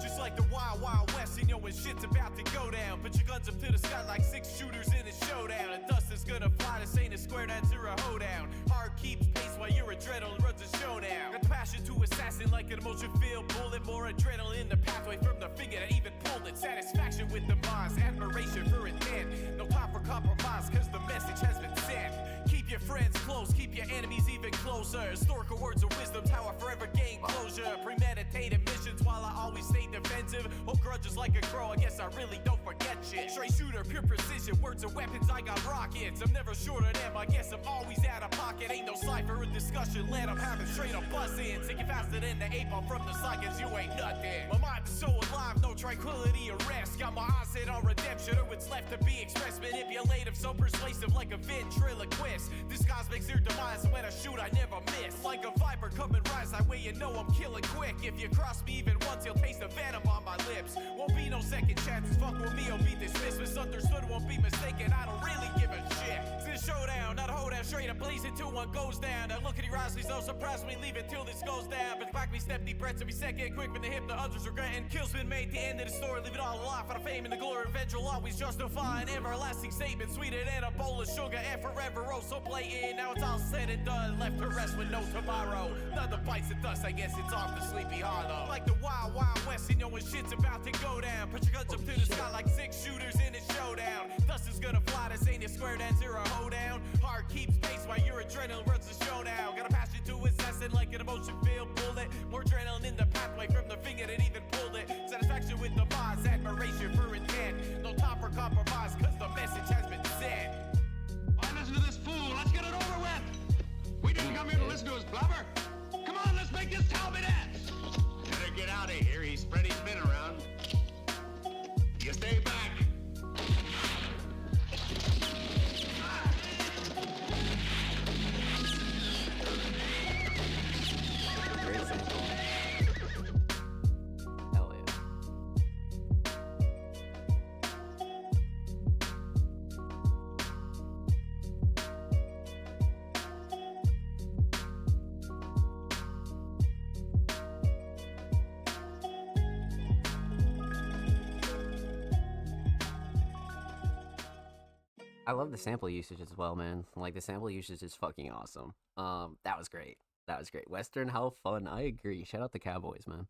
Just like the Wild Wild West, you know when shit's about to go down. Put your guns up to the sky like 6 shooters in a showdown. And dust is gonna fly, this ain't a square dance or a hoedown. Heart keeps pace while your adrenaline runs a showdown. Got the passion to assassin like an emotion-filled bullet. More adrenaline in the pathway from the finger that even pulled it. Satisfaction with the minds, admiration for intent. No time for compromise, cause the message has been sent. Keep your friends close, keep your enemies even closer. Historical words of wisdom, how I forever gain closure. Premeditated missions while I always stay defensive. Hold grudges like a crow, I guess I really don't forget shit. Straight shooter, pure precision, words of weapons, I got rockets. I'm never short of them, I guess I'm always out of pocket. Ain't no cipher or discussion, let them have it straight up bust in. Take it faster than the 8-ball from the psychics, you ain't nothing. My mind is so alive, no tranquility or rest. Got my eyes set on redemption or what's left to be expressed. Manipulative, so persuasive like a ventriloquist. Disguise makes your demise, and when I shoot I never miss. Like a viper coming rise, that way you know I'm killing quick. If you cross me even once, you'll taste the venom on my lips. Won't be no second chances, fuck with me or be dismissed. Misunderstood, won't be mistaken, I don't really give a shit. It's a showdown, not a hoedown, straight up blaze until one goes down. Now look at your eyes, please don't surprise me, leave it till this goes down. But back me, step deep breaths every second, quick from the hip, the others regretting. Kills been made, the end of the story, leave it all alive. For the fame and the glory, revenge will always justify an everlasting statement. Sweeter than a bowl of sugar and forever, oh so blatant. Now it's all said and done, left to rest with no tomorrow. Another bites of dust, I guess it's off to Sleepy Hollow. Like the Wild Wild West, you know when shit's about to go down. Put your guns up to the sky like 6 shooters in a showdown. Dust is gonna fly, this ain't a square dance or a hoedown. Heart keeps pace while your adrenaline runs the showdown. Got a passion to assassin like an emotion-filled bullet. More adrenaline in the pathway from the finger that even pulled it. Satisfaction with the minds, admiration for intent. No time for compromise, cause the message has been sent. Why listen to this fool? Let's get it over with. We didn't come here to listen to his blubber. Come on, let's make this town be dance. Better get out of here. He's spread his bin around. You stay back. Great sample. Hell yeah. I love the sample usage as well, man. Like, the sample usage is fucking awesome. That was great. That was great. Western, how fun. I agree. Shout out the Cowboys, man.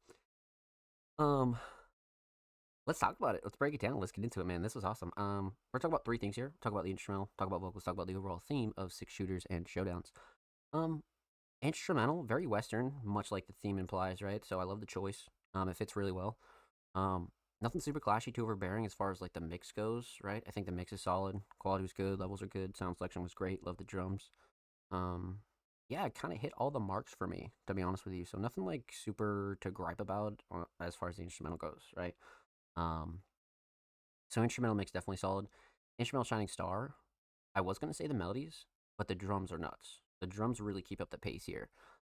Let's talk about it. Let's break it down. Let's get into it, man. This was awesome. We're talking about 3 things here. Talk about the instrumental, talk about vocals, talk about the overall theme of 6 shooters and showdowns. Instrumental, very Western, much like the theme implies, right? So I love the choice. It fits really well. Nothing super clashy, too overbearing as far as like the mix goes, right? I think the mix is solid. Quality was good. Levels are good. Sound selection was great. Love the drums. Yeah, it kind of hit all the marks for me, to be honest with you. So nothing like super to gripe about as far as the instrumental goes, right? So instrumental mix definitely solid. Instrumental shining star. I was gonna say the melodies, but the drums are nuts. The drums really keep up the pace here.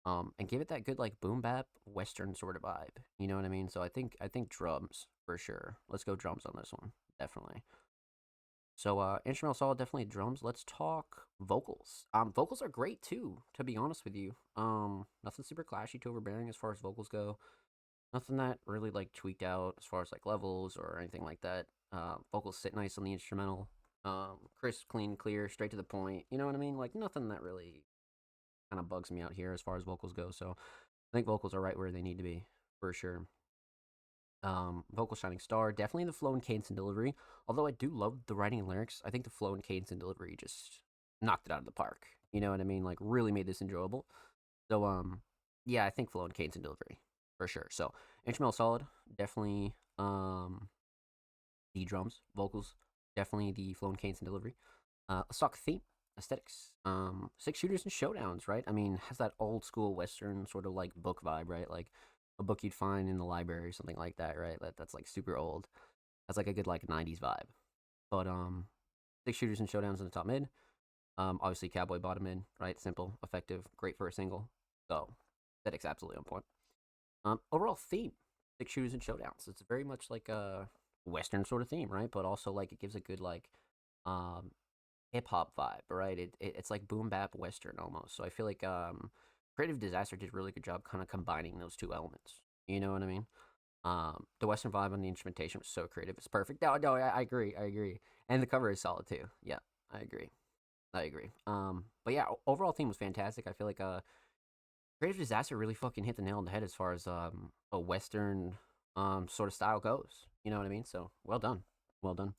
and give it that good like boom bap western sort of vibe. You know what I mean? So I think drums for sure. Let's go drums on this one, definitely. So instrumental solid, definitely drums. Let's talk vocals. Vocals are great too, to be honest with you. Nothing super clashy to overbearing as far as vocals go. Nothing that really like tweaked out as far as like levels or anything like that. Vocals sit nice on the instrumental. Crisp, clean, clear, straight to the point. You know what I mean? Like nothing that really kind of bugs me out here as far as vocals go. So I think vocals are right where they need to be for sure. Vocal shining star, definitely the flow and cadence and delivery. Although I do love the writing and lyrics, I think the flow and cadence and delivery just knocked it out of the park. You know what I mean? Like really made this enjoyable. So yeah, I think flow and cadence and delivery for sure. So instrumental solid, definitely the drums, vocals, definitely the flow and cadence and delivery. Let's talk theme, aesthetics. 6 shooters and showdowns, right? I mean, has that old school western sort of like book vibe, right? Like a book you'd find in the library or something like that, right? That's like super old. That's like a good like 90s vibe. But 6 shooters and showdowns in the top mid. Obviously cowboy bottom mid, right? Simple, effective, great for a single. So aesthetics absolutely on point. Overall theme, 6 shooters and showdowns. It's very much like a western sort of theme, right? But also like it gives a good like hip hop vibe, right? It's like boom bap western almost. So I feel like Creative Disaster did a really good job kind of combining those two elements. You know what I mean? The western vibe on the instrumentation was so creative. It's perfect. No, I agree. I agree. And the cover is solid too. Yeah, I agree. But yeah, overall theme was fantastic. I feel like Creative Disaster really fucking hit the nail on the head as far as a western sort of style goes. You know what I mean? So well done. Well done.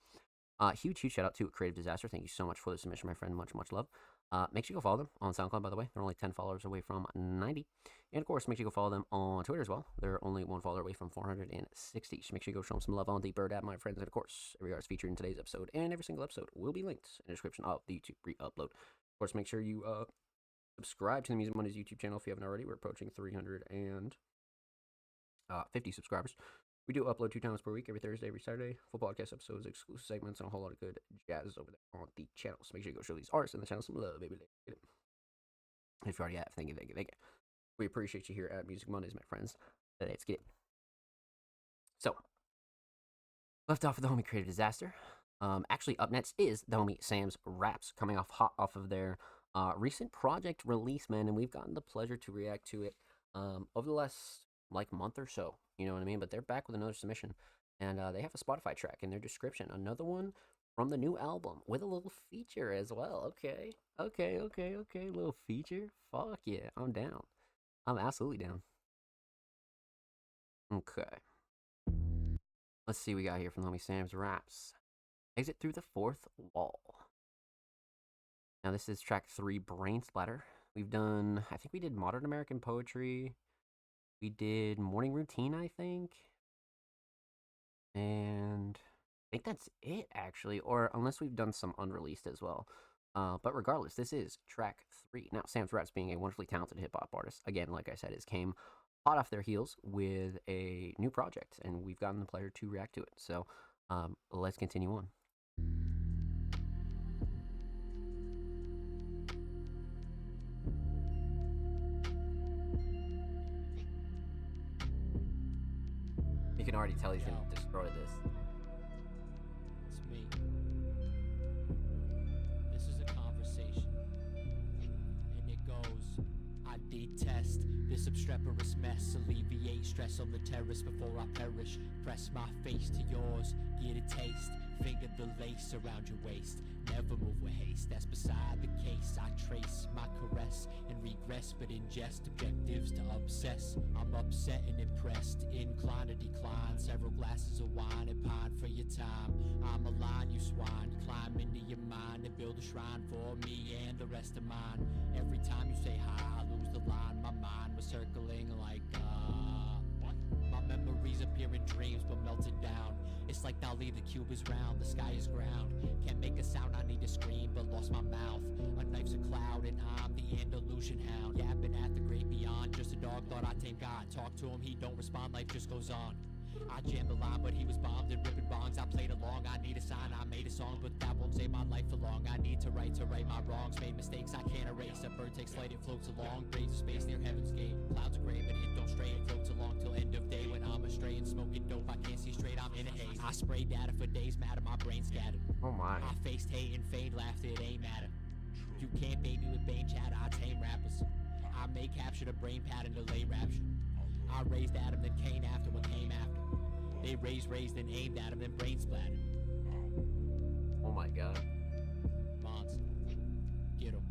Huge shout out to Creative Disaster. Thank you so much for the submission, my friend. Much love. Make sure you go follow them on SoundCloud, by the way. They're only 10 followers away from 90. And of course, make sure you go follow them on Twitter as well. They're only 1 follower away from 460. So make sure you go show them some love on the Bird app, my friends. And of course, every artist featured in today's episode and every single episode will be linked in the description of the YouTube re-upload. Of course, make sure you subscribe to the Music Mondays YouTube channel if you haven't already. We're approaching 350 subscribers. We do upload 2 times per week, every Thursday, every Saturday. Full podcast episodes, exclusive segments, and a whole lot of good jazz over there on the channel. So make sure you go show these artists and the channel some love, baby. If you already have, thank you. We appreciate you here at Music Mondays, my friends. Let's get it. So, left off with the homie Creative Disaster. Actually, up next is the homie Sam's Raps, coming off hot off of their recent project release, man. And we've gotten the pleasure to react to it over the last like month or so. You know what I mean? But they're back with another submission. And they have a Spotify track in their description. Another one from the new album with a little feature as well. Okay. Little feature. Fuck yeah. I'm down. I'm absolutely down. Okay. Let's see what we got here from the homie Sam's Raps. Exit Through the Fourth Wall. Now this is track 3, Brain Splatter. We've done, I think we did Modern American Poetry. We did Morning Routine, I think. And I think that's it, actually. Or unless we've done some unreleased as well. But regardless, this is track 3. Now, Sam's Raps, being a wonderfully talented hip-hop artist, again, like I said, came hot off their heels with a new project. And we've gotten the pleasure to react to it. So let's continue on. You can already tell he's gonna destroy this. It's me. This is a conversation. And it goes, I detest this obstreperous mess. Alleviate stress on the terrace before I perish. Press my face to yours, get a taste. Finger the lace around your waist. Never move with haste, that's beside the case. I trace my caress and regress, but ingest objectives to obsess. I'm upset and impressed, inclined to decline. Several glasses of wine and pine for your time. I'm a line, you swine. Climb into your mind and build a shrine for me and the rest of mine. Every time you say hi, I lose the line. My mind was circling like, what? My memories appear in dreams but melted down. It's like Dali, the cube is round, the sky is ground. Can't make a sound, I need to scream, but lost my mouth. A knife's a cloud, and I'm the Andalusian hound. Yapping at the great beyond, just a dog, thought I tamed God. Talk to him, he don't respond, life just goes on. I jammed the line, but he was bombed and ripping bongs. I played along, I need a sign, I made a song, but that won't save my life for long. I need to write made to right my wrongs. Made mistakes I can't erase. A bird takes flight, it floats along. Braids of space near heaven's gate. Clouds are gray, but it don't stray. It floats along till end of day. When I'm astray and smoking dope, I can't see straight, I'm in a haze. I spray data for days, matter, my brain scattered. Oh my. I faced hate and feigned laughter, it ain't matter. You can't bait me with Bane chatter, I tame rappers. I may capture the brain pattern, delay rapture. I raised Adam, then Cain after what came after. They raised, then aimed at him, then brain splattered. Oh my god. Mons, get him.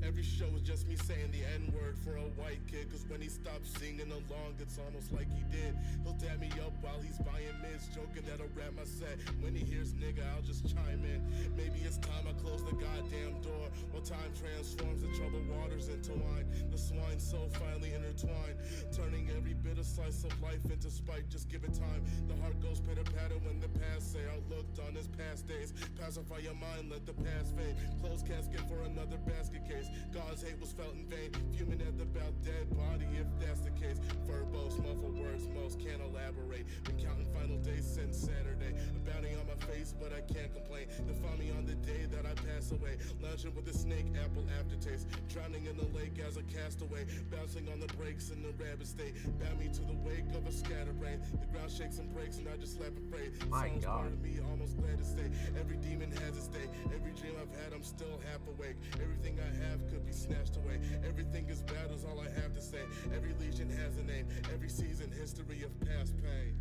Every show is just me saying the N-word for a white kid. Cause when he stops singing along, it's almost like he did. He'll dab me up while he's buying mids, joking that I'll rap my set. When he hears nigga, I'll just chime in. Maybe it's time I close the goddamn door, while time transforms the troubled waters into wine. The swine so finally intertwined, turning every bit of slice of life into spite. Just give it time. The heart goes pitter-patter when the past say outlooked on his past days. Pacify your mind, let the past fade. Close casket for another basket case. God's hate was felt in vain, fuming at the about dead body if that's the case. Verbose, muffled words, most can't elaborate. Been counting final days since Saturday. A bounty on my face, but I can't complain. They find me on the day that I pass away, lounging with a snake apple aftertaste, drowning in the lake as a castaway, bouncing on the brakes in the rabbit state. Bound me to the wake of a scatterbrain. The ground shakes and breaks and I just slap afraid. My Sounds God. part of me almost glad to stay. Every demon has its day. Every dream I've had, I'm still half awake. Everything I have could be snatched away. Everything is bad is all I have to say. Every legion has a name. Every season history of past pain.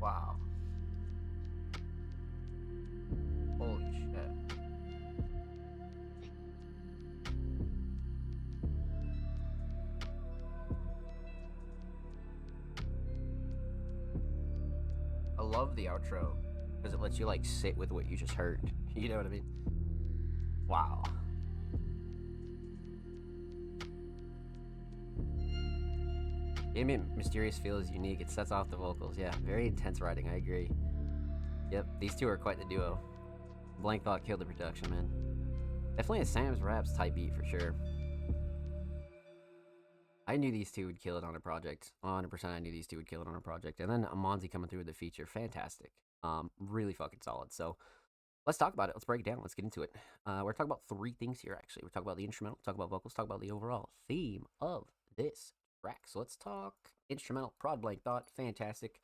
Wow. Holy shit. I love the outro because it lets you like sit with what you just heard. You know what I mean? Wow. It made Mysterious feel is unique. It sets off the vocals. Yeah, very intense writing. I agree. Yep, these two are quite the duo. Blank Thought killed the production, man. Definitely a Sam's Raps type beat for sure. I knew these two would kill it on a project. 100% I knew these two would kill it on a project. And then Monzi coming through with the feature. Fantastic. Really fucking solid. So let's talk about it. Let's break it down. Let's get into it. We're talking about three things here, actually. We're talking about the instrumental, talk about vocals, talk about the overall theme of this track. So let's talk instrumental. Prod Blank Thought. Fantastic.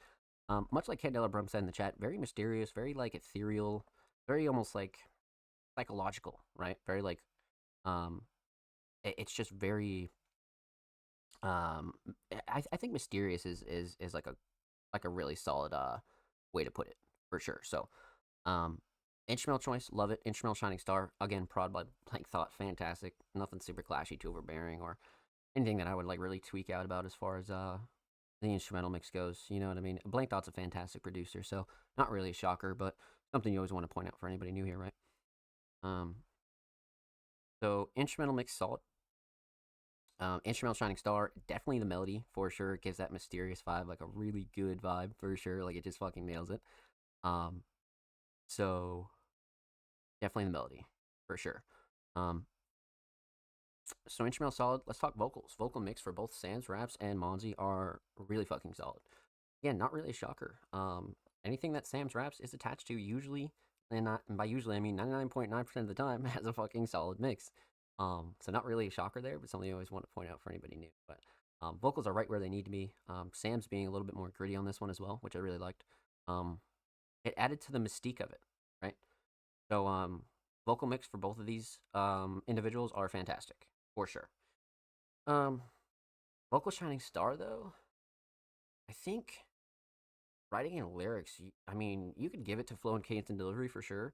Much like Candela Brum said in the chat, very mysterious, very like ethereal, very almost like psychological, right? Very like, it's just very, I think mysterious is like a really solid way to put it for sure. So instrumental choice, love it. Instrumental Shining Star, again, Prod by Blank Thought, fantastic. Nothing super clashy, too overbearing, or anything that I would like really tweak out about as far as the instrumental mix goes. You know what I mean? Blank Thought's a fantastic producer, so not really a shocker, but something you always want to point out for anybody new here, right? So instrumental mix solid. Instrumental Shining Star, definitely the melody for sure. It gives that mysterious vibe, like a really good vibe for sure. Like it just fucking nails it. So definitely the melody for sure. So instrumental solid. Let's talk vocals. Vocal mix for both Sam's Raps and Monzi are really fucking solid. Again, not really a shocker. Anything that Sam's Raps is attached to usually, and by usually I mean 99.9% of the time, has a fucking solid mix. So not really a shocker there, but something I always want to point out for anybody new. But vocals are right where they need to be. Sam's being a little bit more gritty on this one as well, which I really liked. It added to the mystique of it, right? So vocal mix for both of these individuals are fantastic, for sure. Vocal Shining Star, though, I think writing and lyrics, I mean, you could give it to flow and cadence and delivery for sure,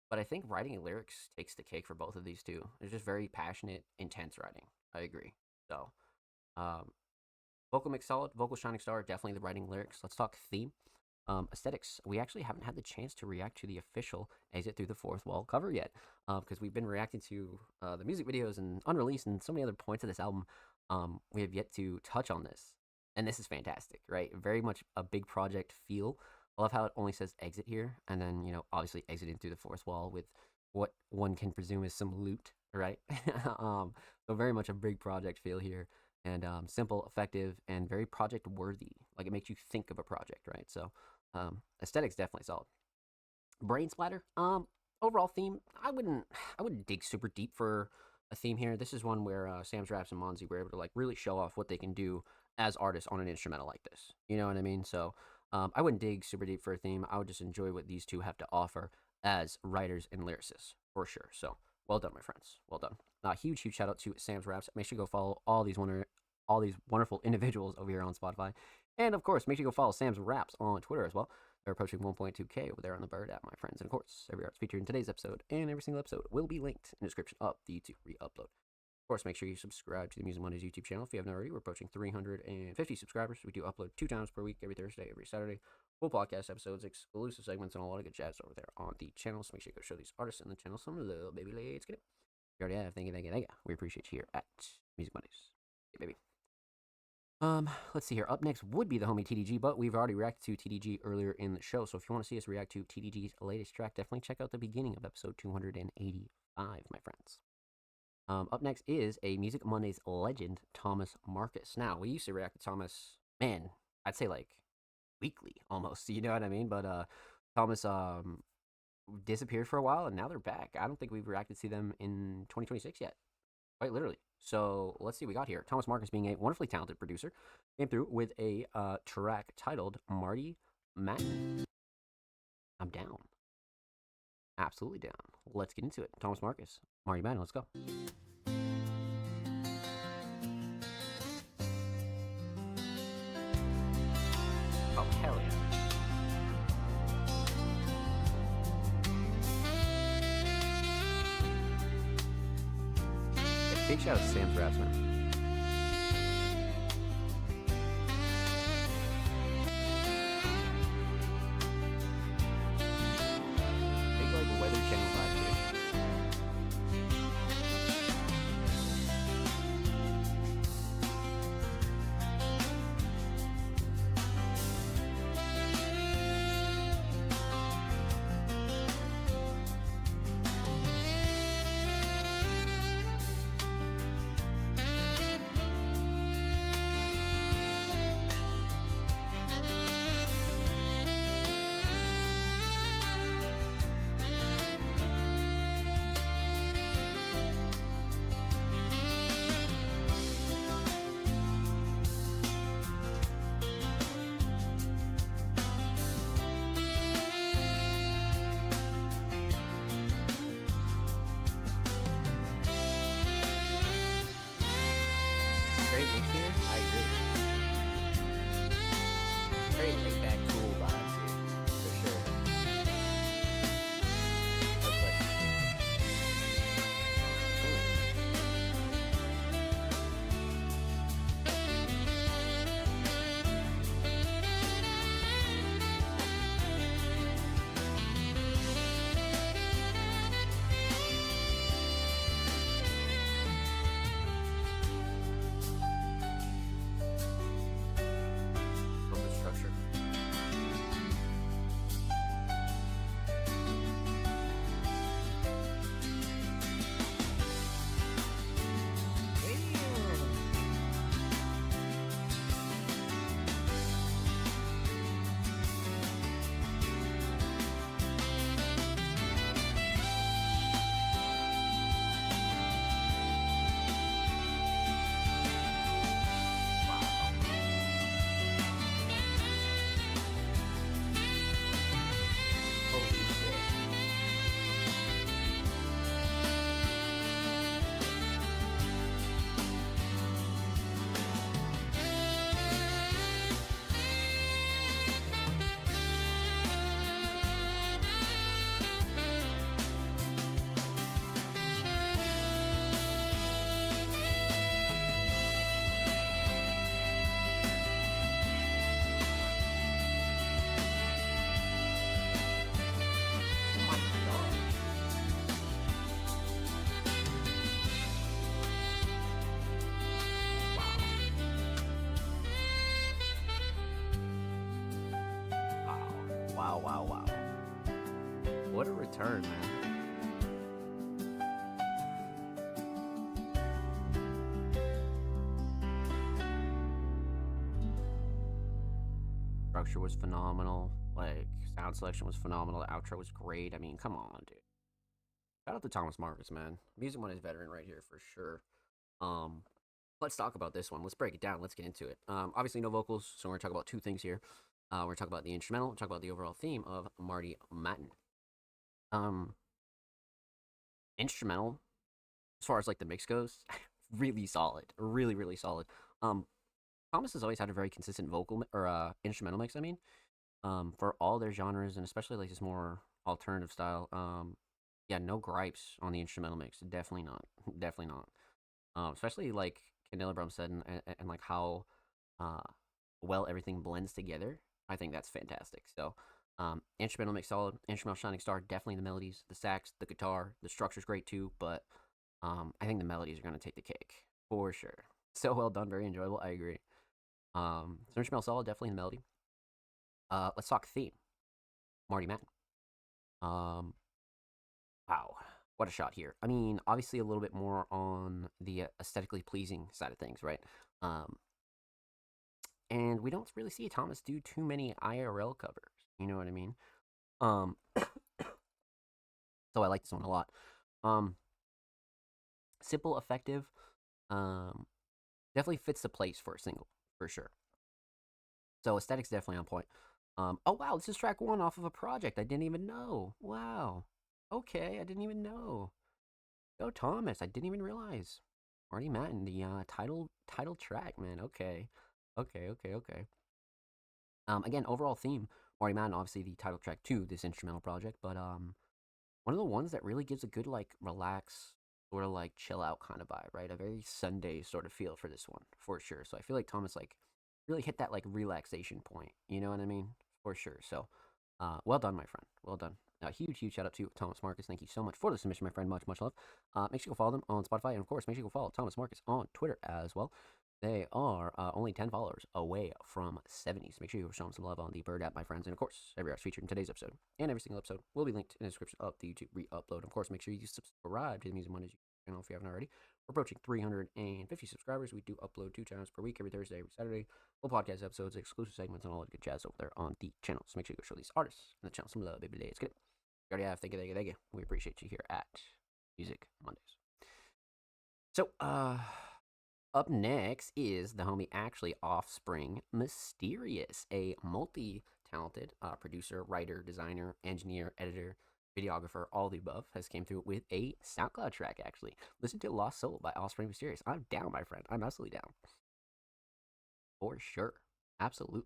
but I think writing and lyrics takes the cake for both of these two. It's just very passionate, intense writing. I agree. So, vocal mix solid, vocal Shining Star, definitely the writing lyrics. Let's talk theme. Aesthetics, we actually haven't had the chance to react to the official Exit Through the Fourth Wall cover yet, because we've been reacting to the music videos and unreleased and so many other points of this album. We have yet to touch on this, and this is fantastic, right? Very much a big project feel. I love how it only says exit here, and then, you know, obviously exiting through the fourth wall with what one can presume is some loot, right? So very much a big project feel here, and simple, effective, and very project worthy. Like it makes you think of a project, right? So aesthetics definitely solid. Brain splatter, overall theme, I wouldn't dig super deep for a theme here. This is one where Sam's Raps and Monzi were able to like really show off what they can do as artists on an instrumental like this. You know what I mean? So I wouldn't dig super deep for a theme. I would just enjoy what these two have to offer as writers and lyricists for sure. So well done, my friends. Well done. Huge shout out to Sam's Raps. Make sure you go follow all these wonderful individuals over here on Spotify. And of course, make sure you go follow Sam's Raps on Twitter as well. They're approaching 1.2K over there on the Bird app, my friends. And of course, every art's featured in today's episode and every single episode will be linked in the description of the YouTube re-upload. Of course, make sure you subscribe to the Music Mondays YouTube channel if you haven't already. We're approaching 350 subscribers. We do upload 2 times per week, every Thursday, every Saturday. Full podcast episodes, exclusive segments, and a lot of good jazz over there on the channel. So make sure you go show these artists in the channel some love, baby. Let's get it. You already have. Thank you. We appreciate you here at Music Mondays. Yeah, baby. Let's see here. Up next would be the homie TDG, but we've already reacted to TDG earlier in the show. So if you want to see us react to TDG's latest track, definitely check out the beginning of episode 285, my friends. Up next is a Music Mondays legend, Thomas Marcus. Now, we used to react to Thomas, man, I'd say like weekly almost, you know what I mean? But Thomas disappeared for a while, and now they're back. I don't think we've reacted to them in 2026 yet, quite literally. So let's see what we got here. Thomas Marcus, being a wonderfully talented producer, came through with a track titled Marty Madden. I'm down. Absolutely down. Let's get into it. Thomas Marcus, Marty Madden, let's go. Oh, hell yeah. Big shout out to Sam's Raps, man. Big like Weather Channel vibe here. Great mix here. I agree. Very laid back, cool vibes here, for sure. No question. Love the structure. Holy shit. Oh my god. Wow. What a return, man. Structure was phenomenal. Like, sound selection was phenomenal. The outro was great. I mean, come on, dude. Shout out to Thomas Marcus, man. Music Mondays veteran right here for sure. Let's talk about this one. Let's break it down. Let's get into it. Obviously, no vocals, so we're going to talk about two things here. We're going to talk about the instrumental, talk about the overall theme of Marty Matten. Instrumental, as far as like the mix goes, really solid. Really, really solid. Thomas has always had a very consistent vocal or instrumental mix, I mean, for all their genres, and especially like this more alternative style. Yeah, no gripes on the instrumental mix. Definitely not. Definitely not. Especially like Ken Brum said, and like how well everything blends together. I think that's fantastic. So, instrumental mix solid. Instrumental shining star, definitely the melodies, the sax, the guitar, the structure's great too. But I think the melodies are gonna take the cake for sure. So well done, very enjoyable. I agree. So instrumental solid, definitely the melody. Let's talk theme. Marty Matten. Wow, what a shot here. I mean, obviously a little bit more on the aesthetically pleasing side of things, right? And we don't really see Thomas do too many IRL covers. You know what I mean? So I like this one a lot. Simple, effective. Definitely fits the place for a single, for sure. So aesthetics definitely on point. Oh wow, this is track 1 off of a project I didn't even know. Wow. Okay, I didn't even know. Go Thomas, I didn't even realize. Marty Matten, the title track, man. Okay. Again, overall theme, Marty Matten, obviously the title track to this instrumental project, but one of the ones that really gives a good like relax, sort of like chill out kind of vibe, right? A very Sunday sort of feel for this one, for sure. So I feel like Thomas like really hit that like relaxation point, you know what I mean? For sure. So well done, my friend. Well done. A huge shout out to Thomas Marcus. Thank you so much for the submission, my friend. Much love. Make sure you go follow them on Spotify, and of course, make sure you go follow Thomas Marcus on Twitter as well. They are only 10 followers away from 70. So make sure you show them some love on the Bird app, my friends. And of course, every artist featured in today's episode and every single episode will be linked in the description of the YouTube re-upload. Of course, make sure you subscribe to the Music Mondays channel if you haven't already. We're approaching 350 subscribers. We do upload 2 times per week, every Thursday, every Saturday. Full podcast episodes, exclusive segments, and all the good jazz over there on the channel. So make sure you go show these artists and the channel some love, baby. Let's get it. You already have. Thank you. We appreciate you here at Music Mondays. So, up next is the homie actually Offspring Mysterious, a multi-talented producer, writer, designer, engineer, editor, videographer, all the above, has came through with a SoundCloud track, actually. Listen to Lost Soul by Offspring Mysterious. I'm down, my friend. I'm absolutely down. For sure. Absolutely.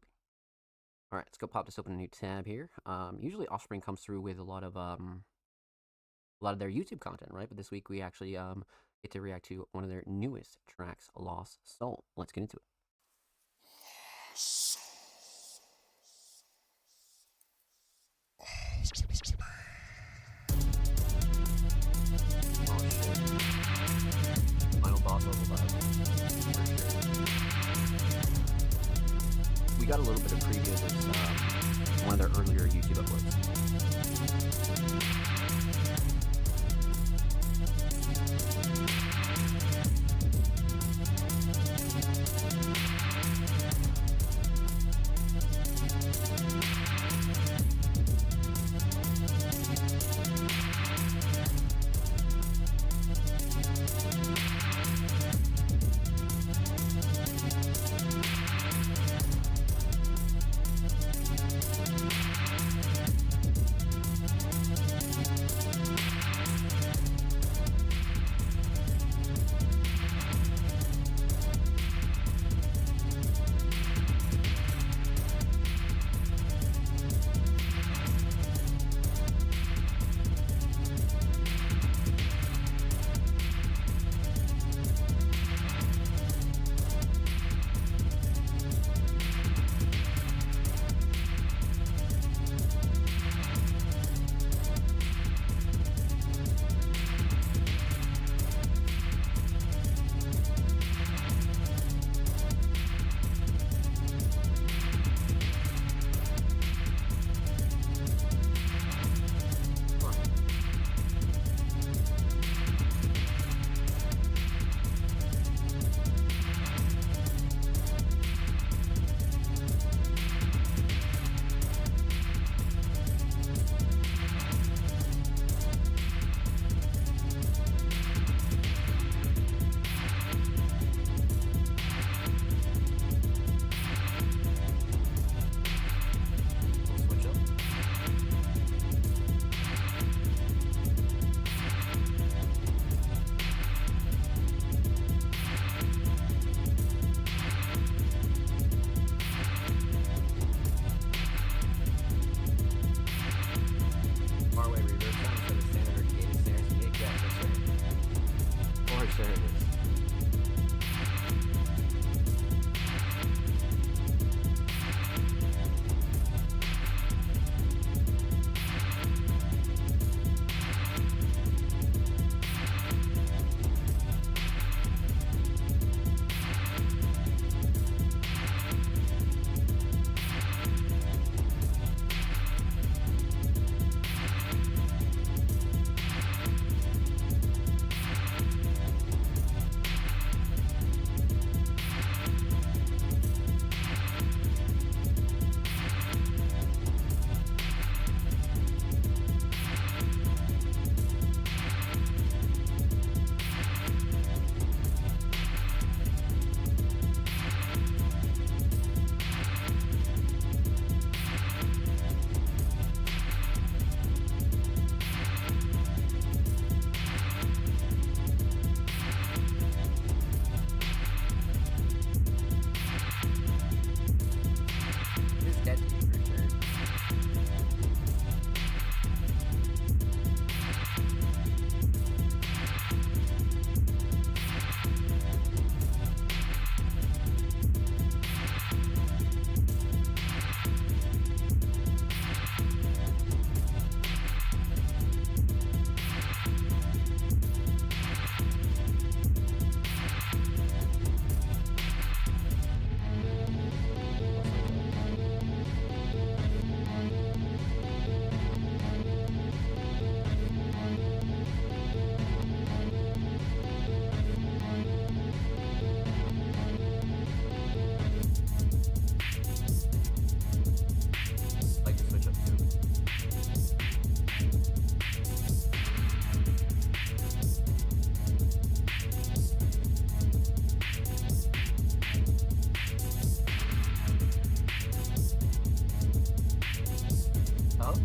All right, let's go pop this open a new tab here. Usually Offspring comes through with a lot of their YouTube content, right? But this week we actually get to react to one of their newest tracks, Lost Soul. Let's get into it. Final boss level vibe. We got a little bit of preview of this, one of their earlier YouTube uploads.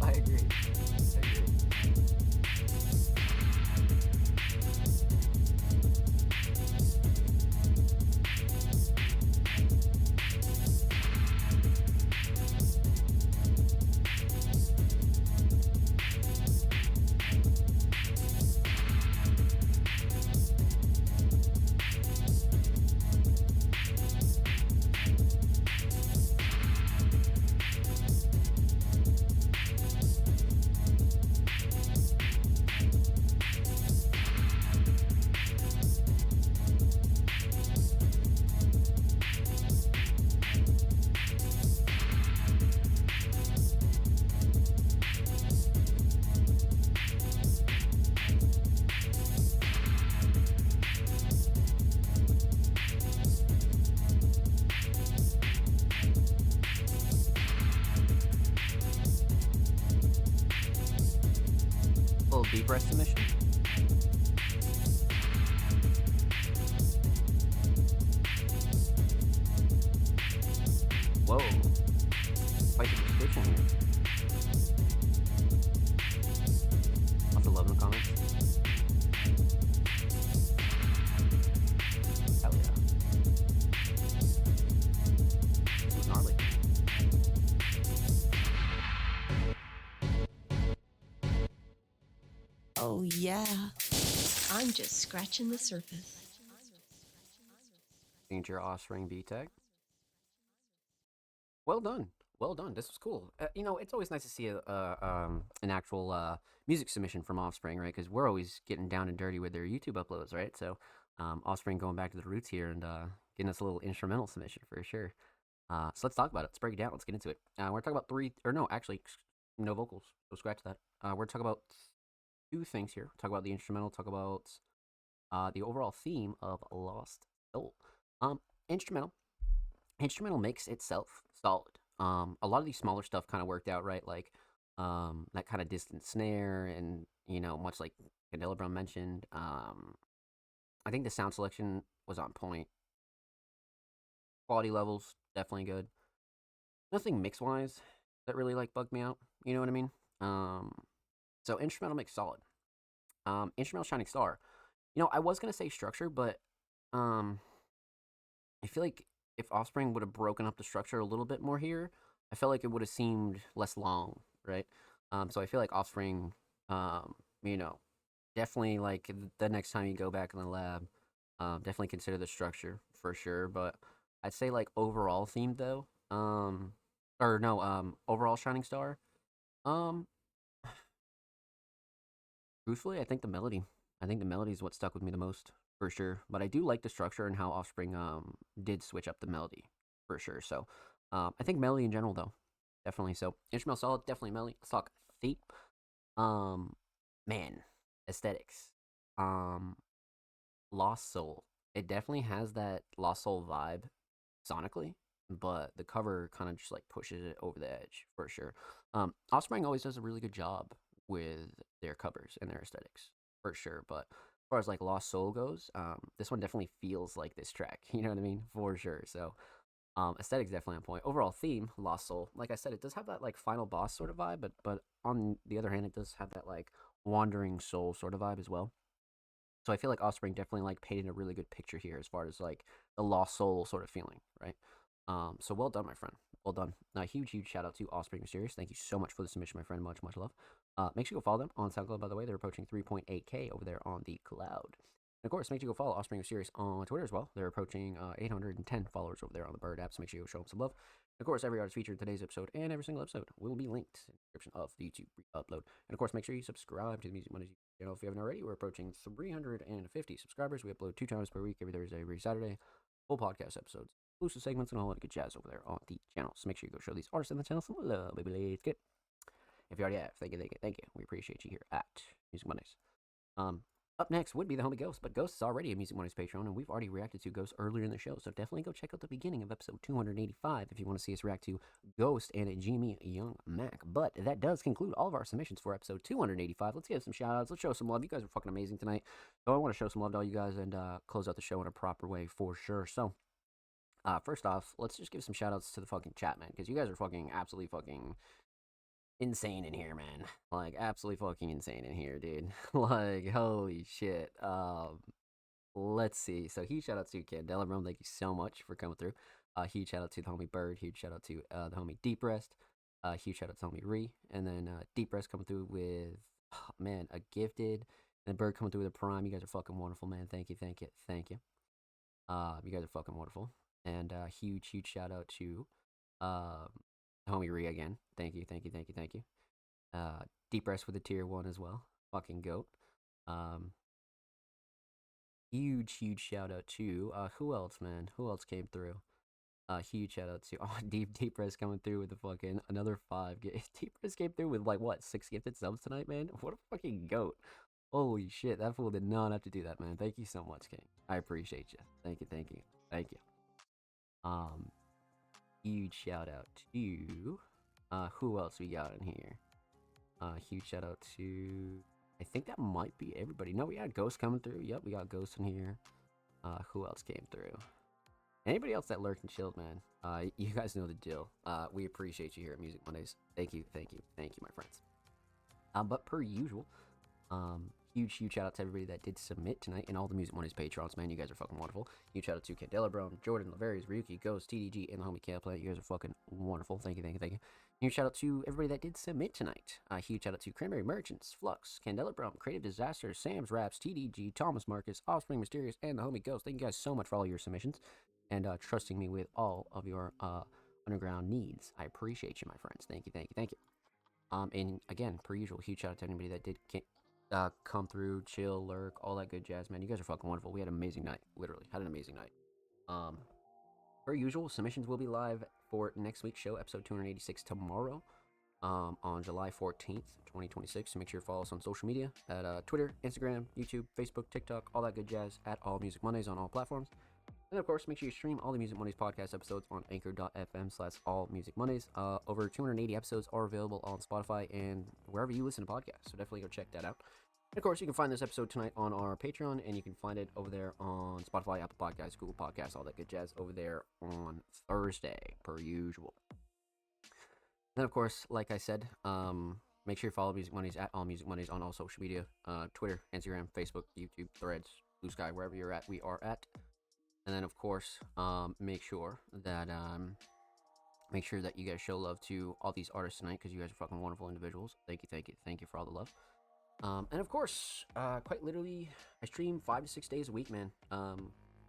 I agree. I agree. Little deep breath submission. Whoa. Quite the description here. Lots of love in the comments. Hell yeah. This was gnarly. Oh, yeah. I'm just scratching the surface. Signature offspring B tag. Well done. Well done. This was cool. You know, it's always nice to see an actual music submission from Offspring, right? Because we're always getting down and dirty with their YouTube uploads, right? So Offspring going back to the roots here and getting us a little instrumental submission for sure. So let's talk about it. Let's break it down. Let's get into it. We're talking about no vocals. So scratch that. We're talking about two things here. Talk about the instrumental. Talk about the overall theme of Lost Soul. Instrumental makes itself solid. A lot of these smaller stuff kind of worked out right, like that kind of distant snare, and you know, much like Candela Brown mentioned. I think the sound selection was on point. Quality levels definitely good. Nothing mix wise that really like bugged me out. You know what I mean? So instrumental makes solid. Instrumental shining star. You know, I was gonna say structure, but I feel like if Offspring would have broken up the structure a little bit more here, I felt like it would have seemed less long, right? So I feel like Offspring, you know, definitely like the next time you go back in the lab, definitely consider the structure for sure. But I'd say like overall theme though, overall shining star. Truthfully, I think the melody. I think the melody is what stuck with me the most, for sure. But I do like the structure and how Offspring did switch up the melody, for sure. So I think melody in general, though, definitely. So instrumental solid, definitely melody. Let's talk theme. Man, aesthetics. Lost Soul. It definitely has that Lost Soul vibe sonically, but the cover kind of just like pushes it over the edge, for sure. Offspring always does a really good job with their covers and their aesthetics, for sure. But as far as like Lost Soul goes, this one definitely feels like this track. You know what I mean? For sure. So aesthetics definitely on point. Overall theme, Lost Soul. Like I said, it does have that like final boss sort of vibe, but on the other hand, it does have that like wandering soul sort of vibe as well. So I feel like Offspring definitely like painted a really good picture here as far as like the Lost Soul sort of feeling, right? So well done, my friend. Well done. Huge shout out to Offspring Mysterious. Thank you so much for the submission, my friend. Much love. Make sure you go follow them on SoundCloud, by the way. They're approaching 3.8K over there on the cloud. And of course, make sure you go follow Offspring Mysterious on Twitter as well. They're approaching 810 followers over there on the Bird app, so make sure you go show them some love. And of course, every artist featured in today's episode and every single episode will be linked in the description of the YouTube upload. And of course, make sure you subscribe to the Music Mondays YouTube channel if you haven't already. We're approaching 350 subscribers. We upload 2 times per week, every Thursday, every Saturday. Full podcast episodes, exclusive segments, and all that good jazz over there on the channel. So make sure you go show these artists on the channel some love, baby. Let's get. If you already have, thank you. We appreciate you here at Music Mondays. Up next would be the homie Ghost, but Ghost is already a Music Mondays Patreon, and we've already reacted to Ghost earlier in the show, so definitely go check out the beginning of episode 285 if you want to see us react to Ghost and Jimmy Young Mac. But that does conclude all of our submissions for episode 285. Let's give some shout outs. Let's show some love. You guys are fucking amazing tonight. So I want to show some love to all you guys and close out the show in a proper way for sure. So, first off, let's just give some shout outs to the fucking chat, man, because you guys are fucking absolutely fucking insane in here, man. Like, absolutely fucking insane in here, dude. Like, holy shit. Let's see. So, huge shout out to Candela Rome. Thank you so much for coming through. Huge shout out to the homie Bird. Huge shout out to the homie Deep Rest. Huge shout out to homie Ree. And then Deep Rest coming through with, oh, man, a gifted. And Bird coming through with a prime. You guys are fucking wonderful, man. Thank you, thank you, thank you. You guys are fucking wonderful. And huge shout out to homie Ree again. Thank you, thank you, thank you, thank you. Deep Rest with a tier 1 as well. Fucking goat. Huge shout out to who else, man? Who else came through? Huge shout out to Deep Rest coming through with the fucking another 5. Deep Rest came through with like what 6 gifted subs tonight, man. What a fucking goat! Holy shit, that fool did not have to do that, man. Thank you so much, King. I appreciate you. Thank you, thank you, thank you. Huge shout out to who else we got in here? Huge shout out to, I think that might be everybody. No, we had Ghost coming through. Yep, we got Ghost in here. Who else came through? Anybody else that lurked and chilled, man? You guys know the deal. We appreciate you here at Music Mondays. Thank you, thank you, thank you, my friends. But per usual, huge shout out to everybody that did submit tonight and all the Music Mondays patrons, man. You guys are fucking wonderful. Huge shout out to Candela Brown, Jordan, Laverius, Ryuki, Ghost, TDG, and the homie Kale Plant. You guys are fucking wonderful. Thank you, thank you, thank you. Huge shout out to everybody that did submit tonight. Huge shout out to Cranberry Merchants, Flux, Candela Brown, Creative Disaster, Sam's Raps, TDG, Thomas Marcus, Offspring Mysterious, and the homie Ghost. Thank you guys so much for all your submissions and trusting me with all of your underground needs. I appreciate you, my friends. Thank you, thank you, thank you. And again, per usual, huge shout out to anybody that did come through, chill, lurk, all that good jazz, man. You guys are fucking wonderful. We had an amazing night. Literally, had an amazing night. Per usual, submissions will be live for next week's show, episode 286, tomorrow, on July 14th, 2026. So make sure you follow us on social media at Twitter, Instagram, YouTube, Facebook, TikTok, all that good jazz, at All Music Mondays on all platforms. And of course, make sure you stream all the Music Mondays podcast episodes on anchor.fm/allmusicmondays. Over 280 episodes are available on Spotify and wherever you listen to podcasts, so definitely go check that out. And of course, you can find this episode tonight on our Patreon, and you can find it over there on Spotify, Apple Podcasts, Google Podcasts, all that good jazz over there on Thursday, per usual. Then, of course, like I said, make sure you follow Music Mondays at All Music Mondays on all social media, Twitter, Instagram, Facebook, YouTube, Threads, Blue Sky, wherever you're at, we are at. And then, of course, make sure that you guys show love to all these artists tonight, because you guys are fucking wonderful individuals. Thank you for all the love. And of course, quite literally, I stream 5 to 6 days a week, man.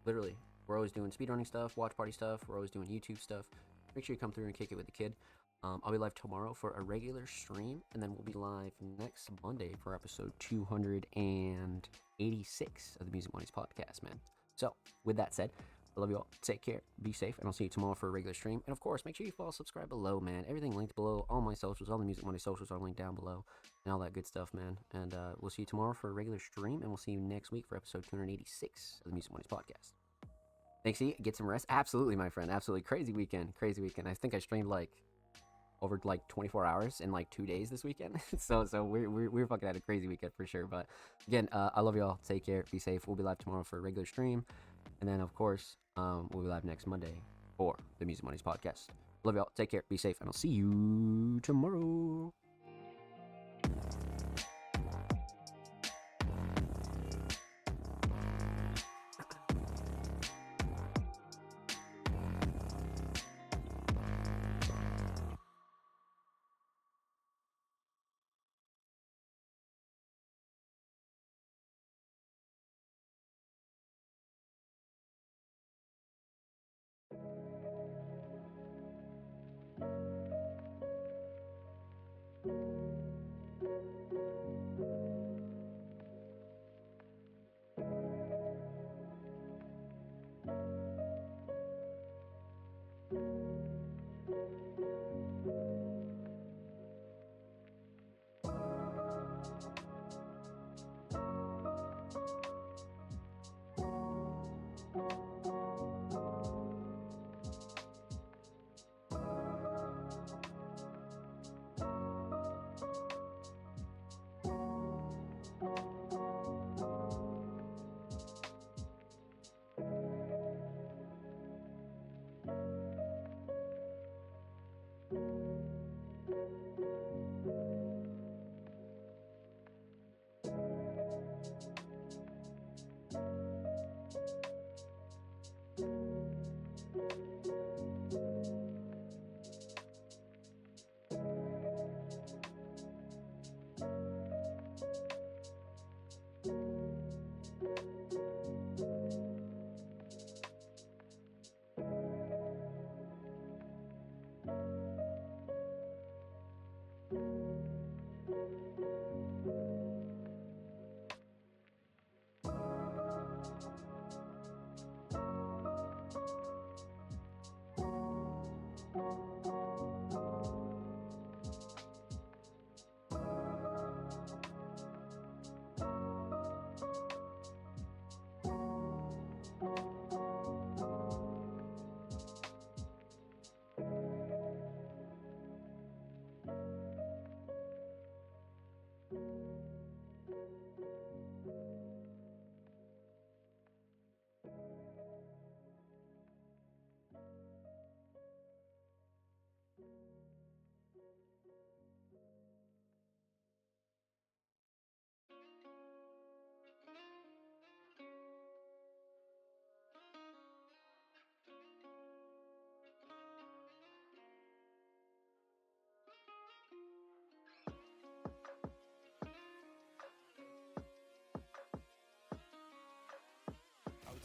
Literally, we're always doing speedrunning stuff, watch party stuff. We're always doing YouTube stuff. Make sure you come through and kick it with the kid. I'll be live tomorrow for a regular stream, and then we'll be live next Monday for episode 286 of the Music Mondays podcast, man. So, with that said, I love you all. Take care. Be safe. And I'll see you tomorrow for a regular stream. And, of course, make sure you follow, subscribe below, man. Everything linked below. All my socials, all the Music Monday socials are linked down below. And all that good stuff, man. And we'll see you tomorrow for a regular stream. And we'll see you next week for episode 286 of the Music Mondays podcast. Thanks, E. Get some rest. Absolutely, my friend. Absolutely. Crazy weekend. Crazy weekend. I think I streamed, over 24 hours in 2 days this weekend. so we're fucking had a crazy weekend for sure. But again, I love y'all. Take care. Be safe. We'll be live tomorrow for a regular stream. And then, of course, we'll be live next Monday for the Music Mondays podcast. Love y'all. Take care. Be safe. And I'll see you tomorrow.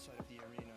outside of the arena.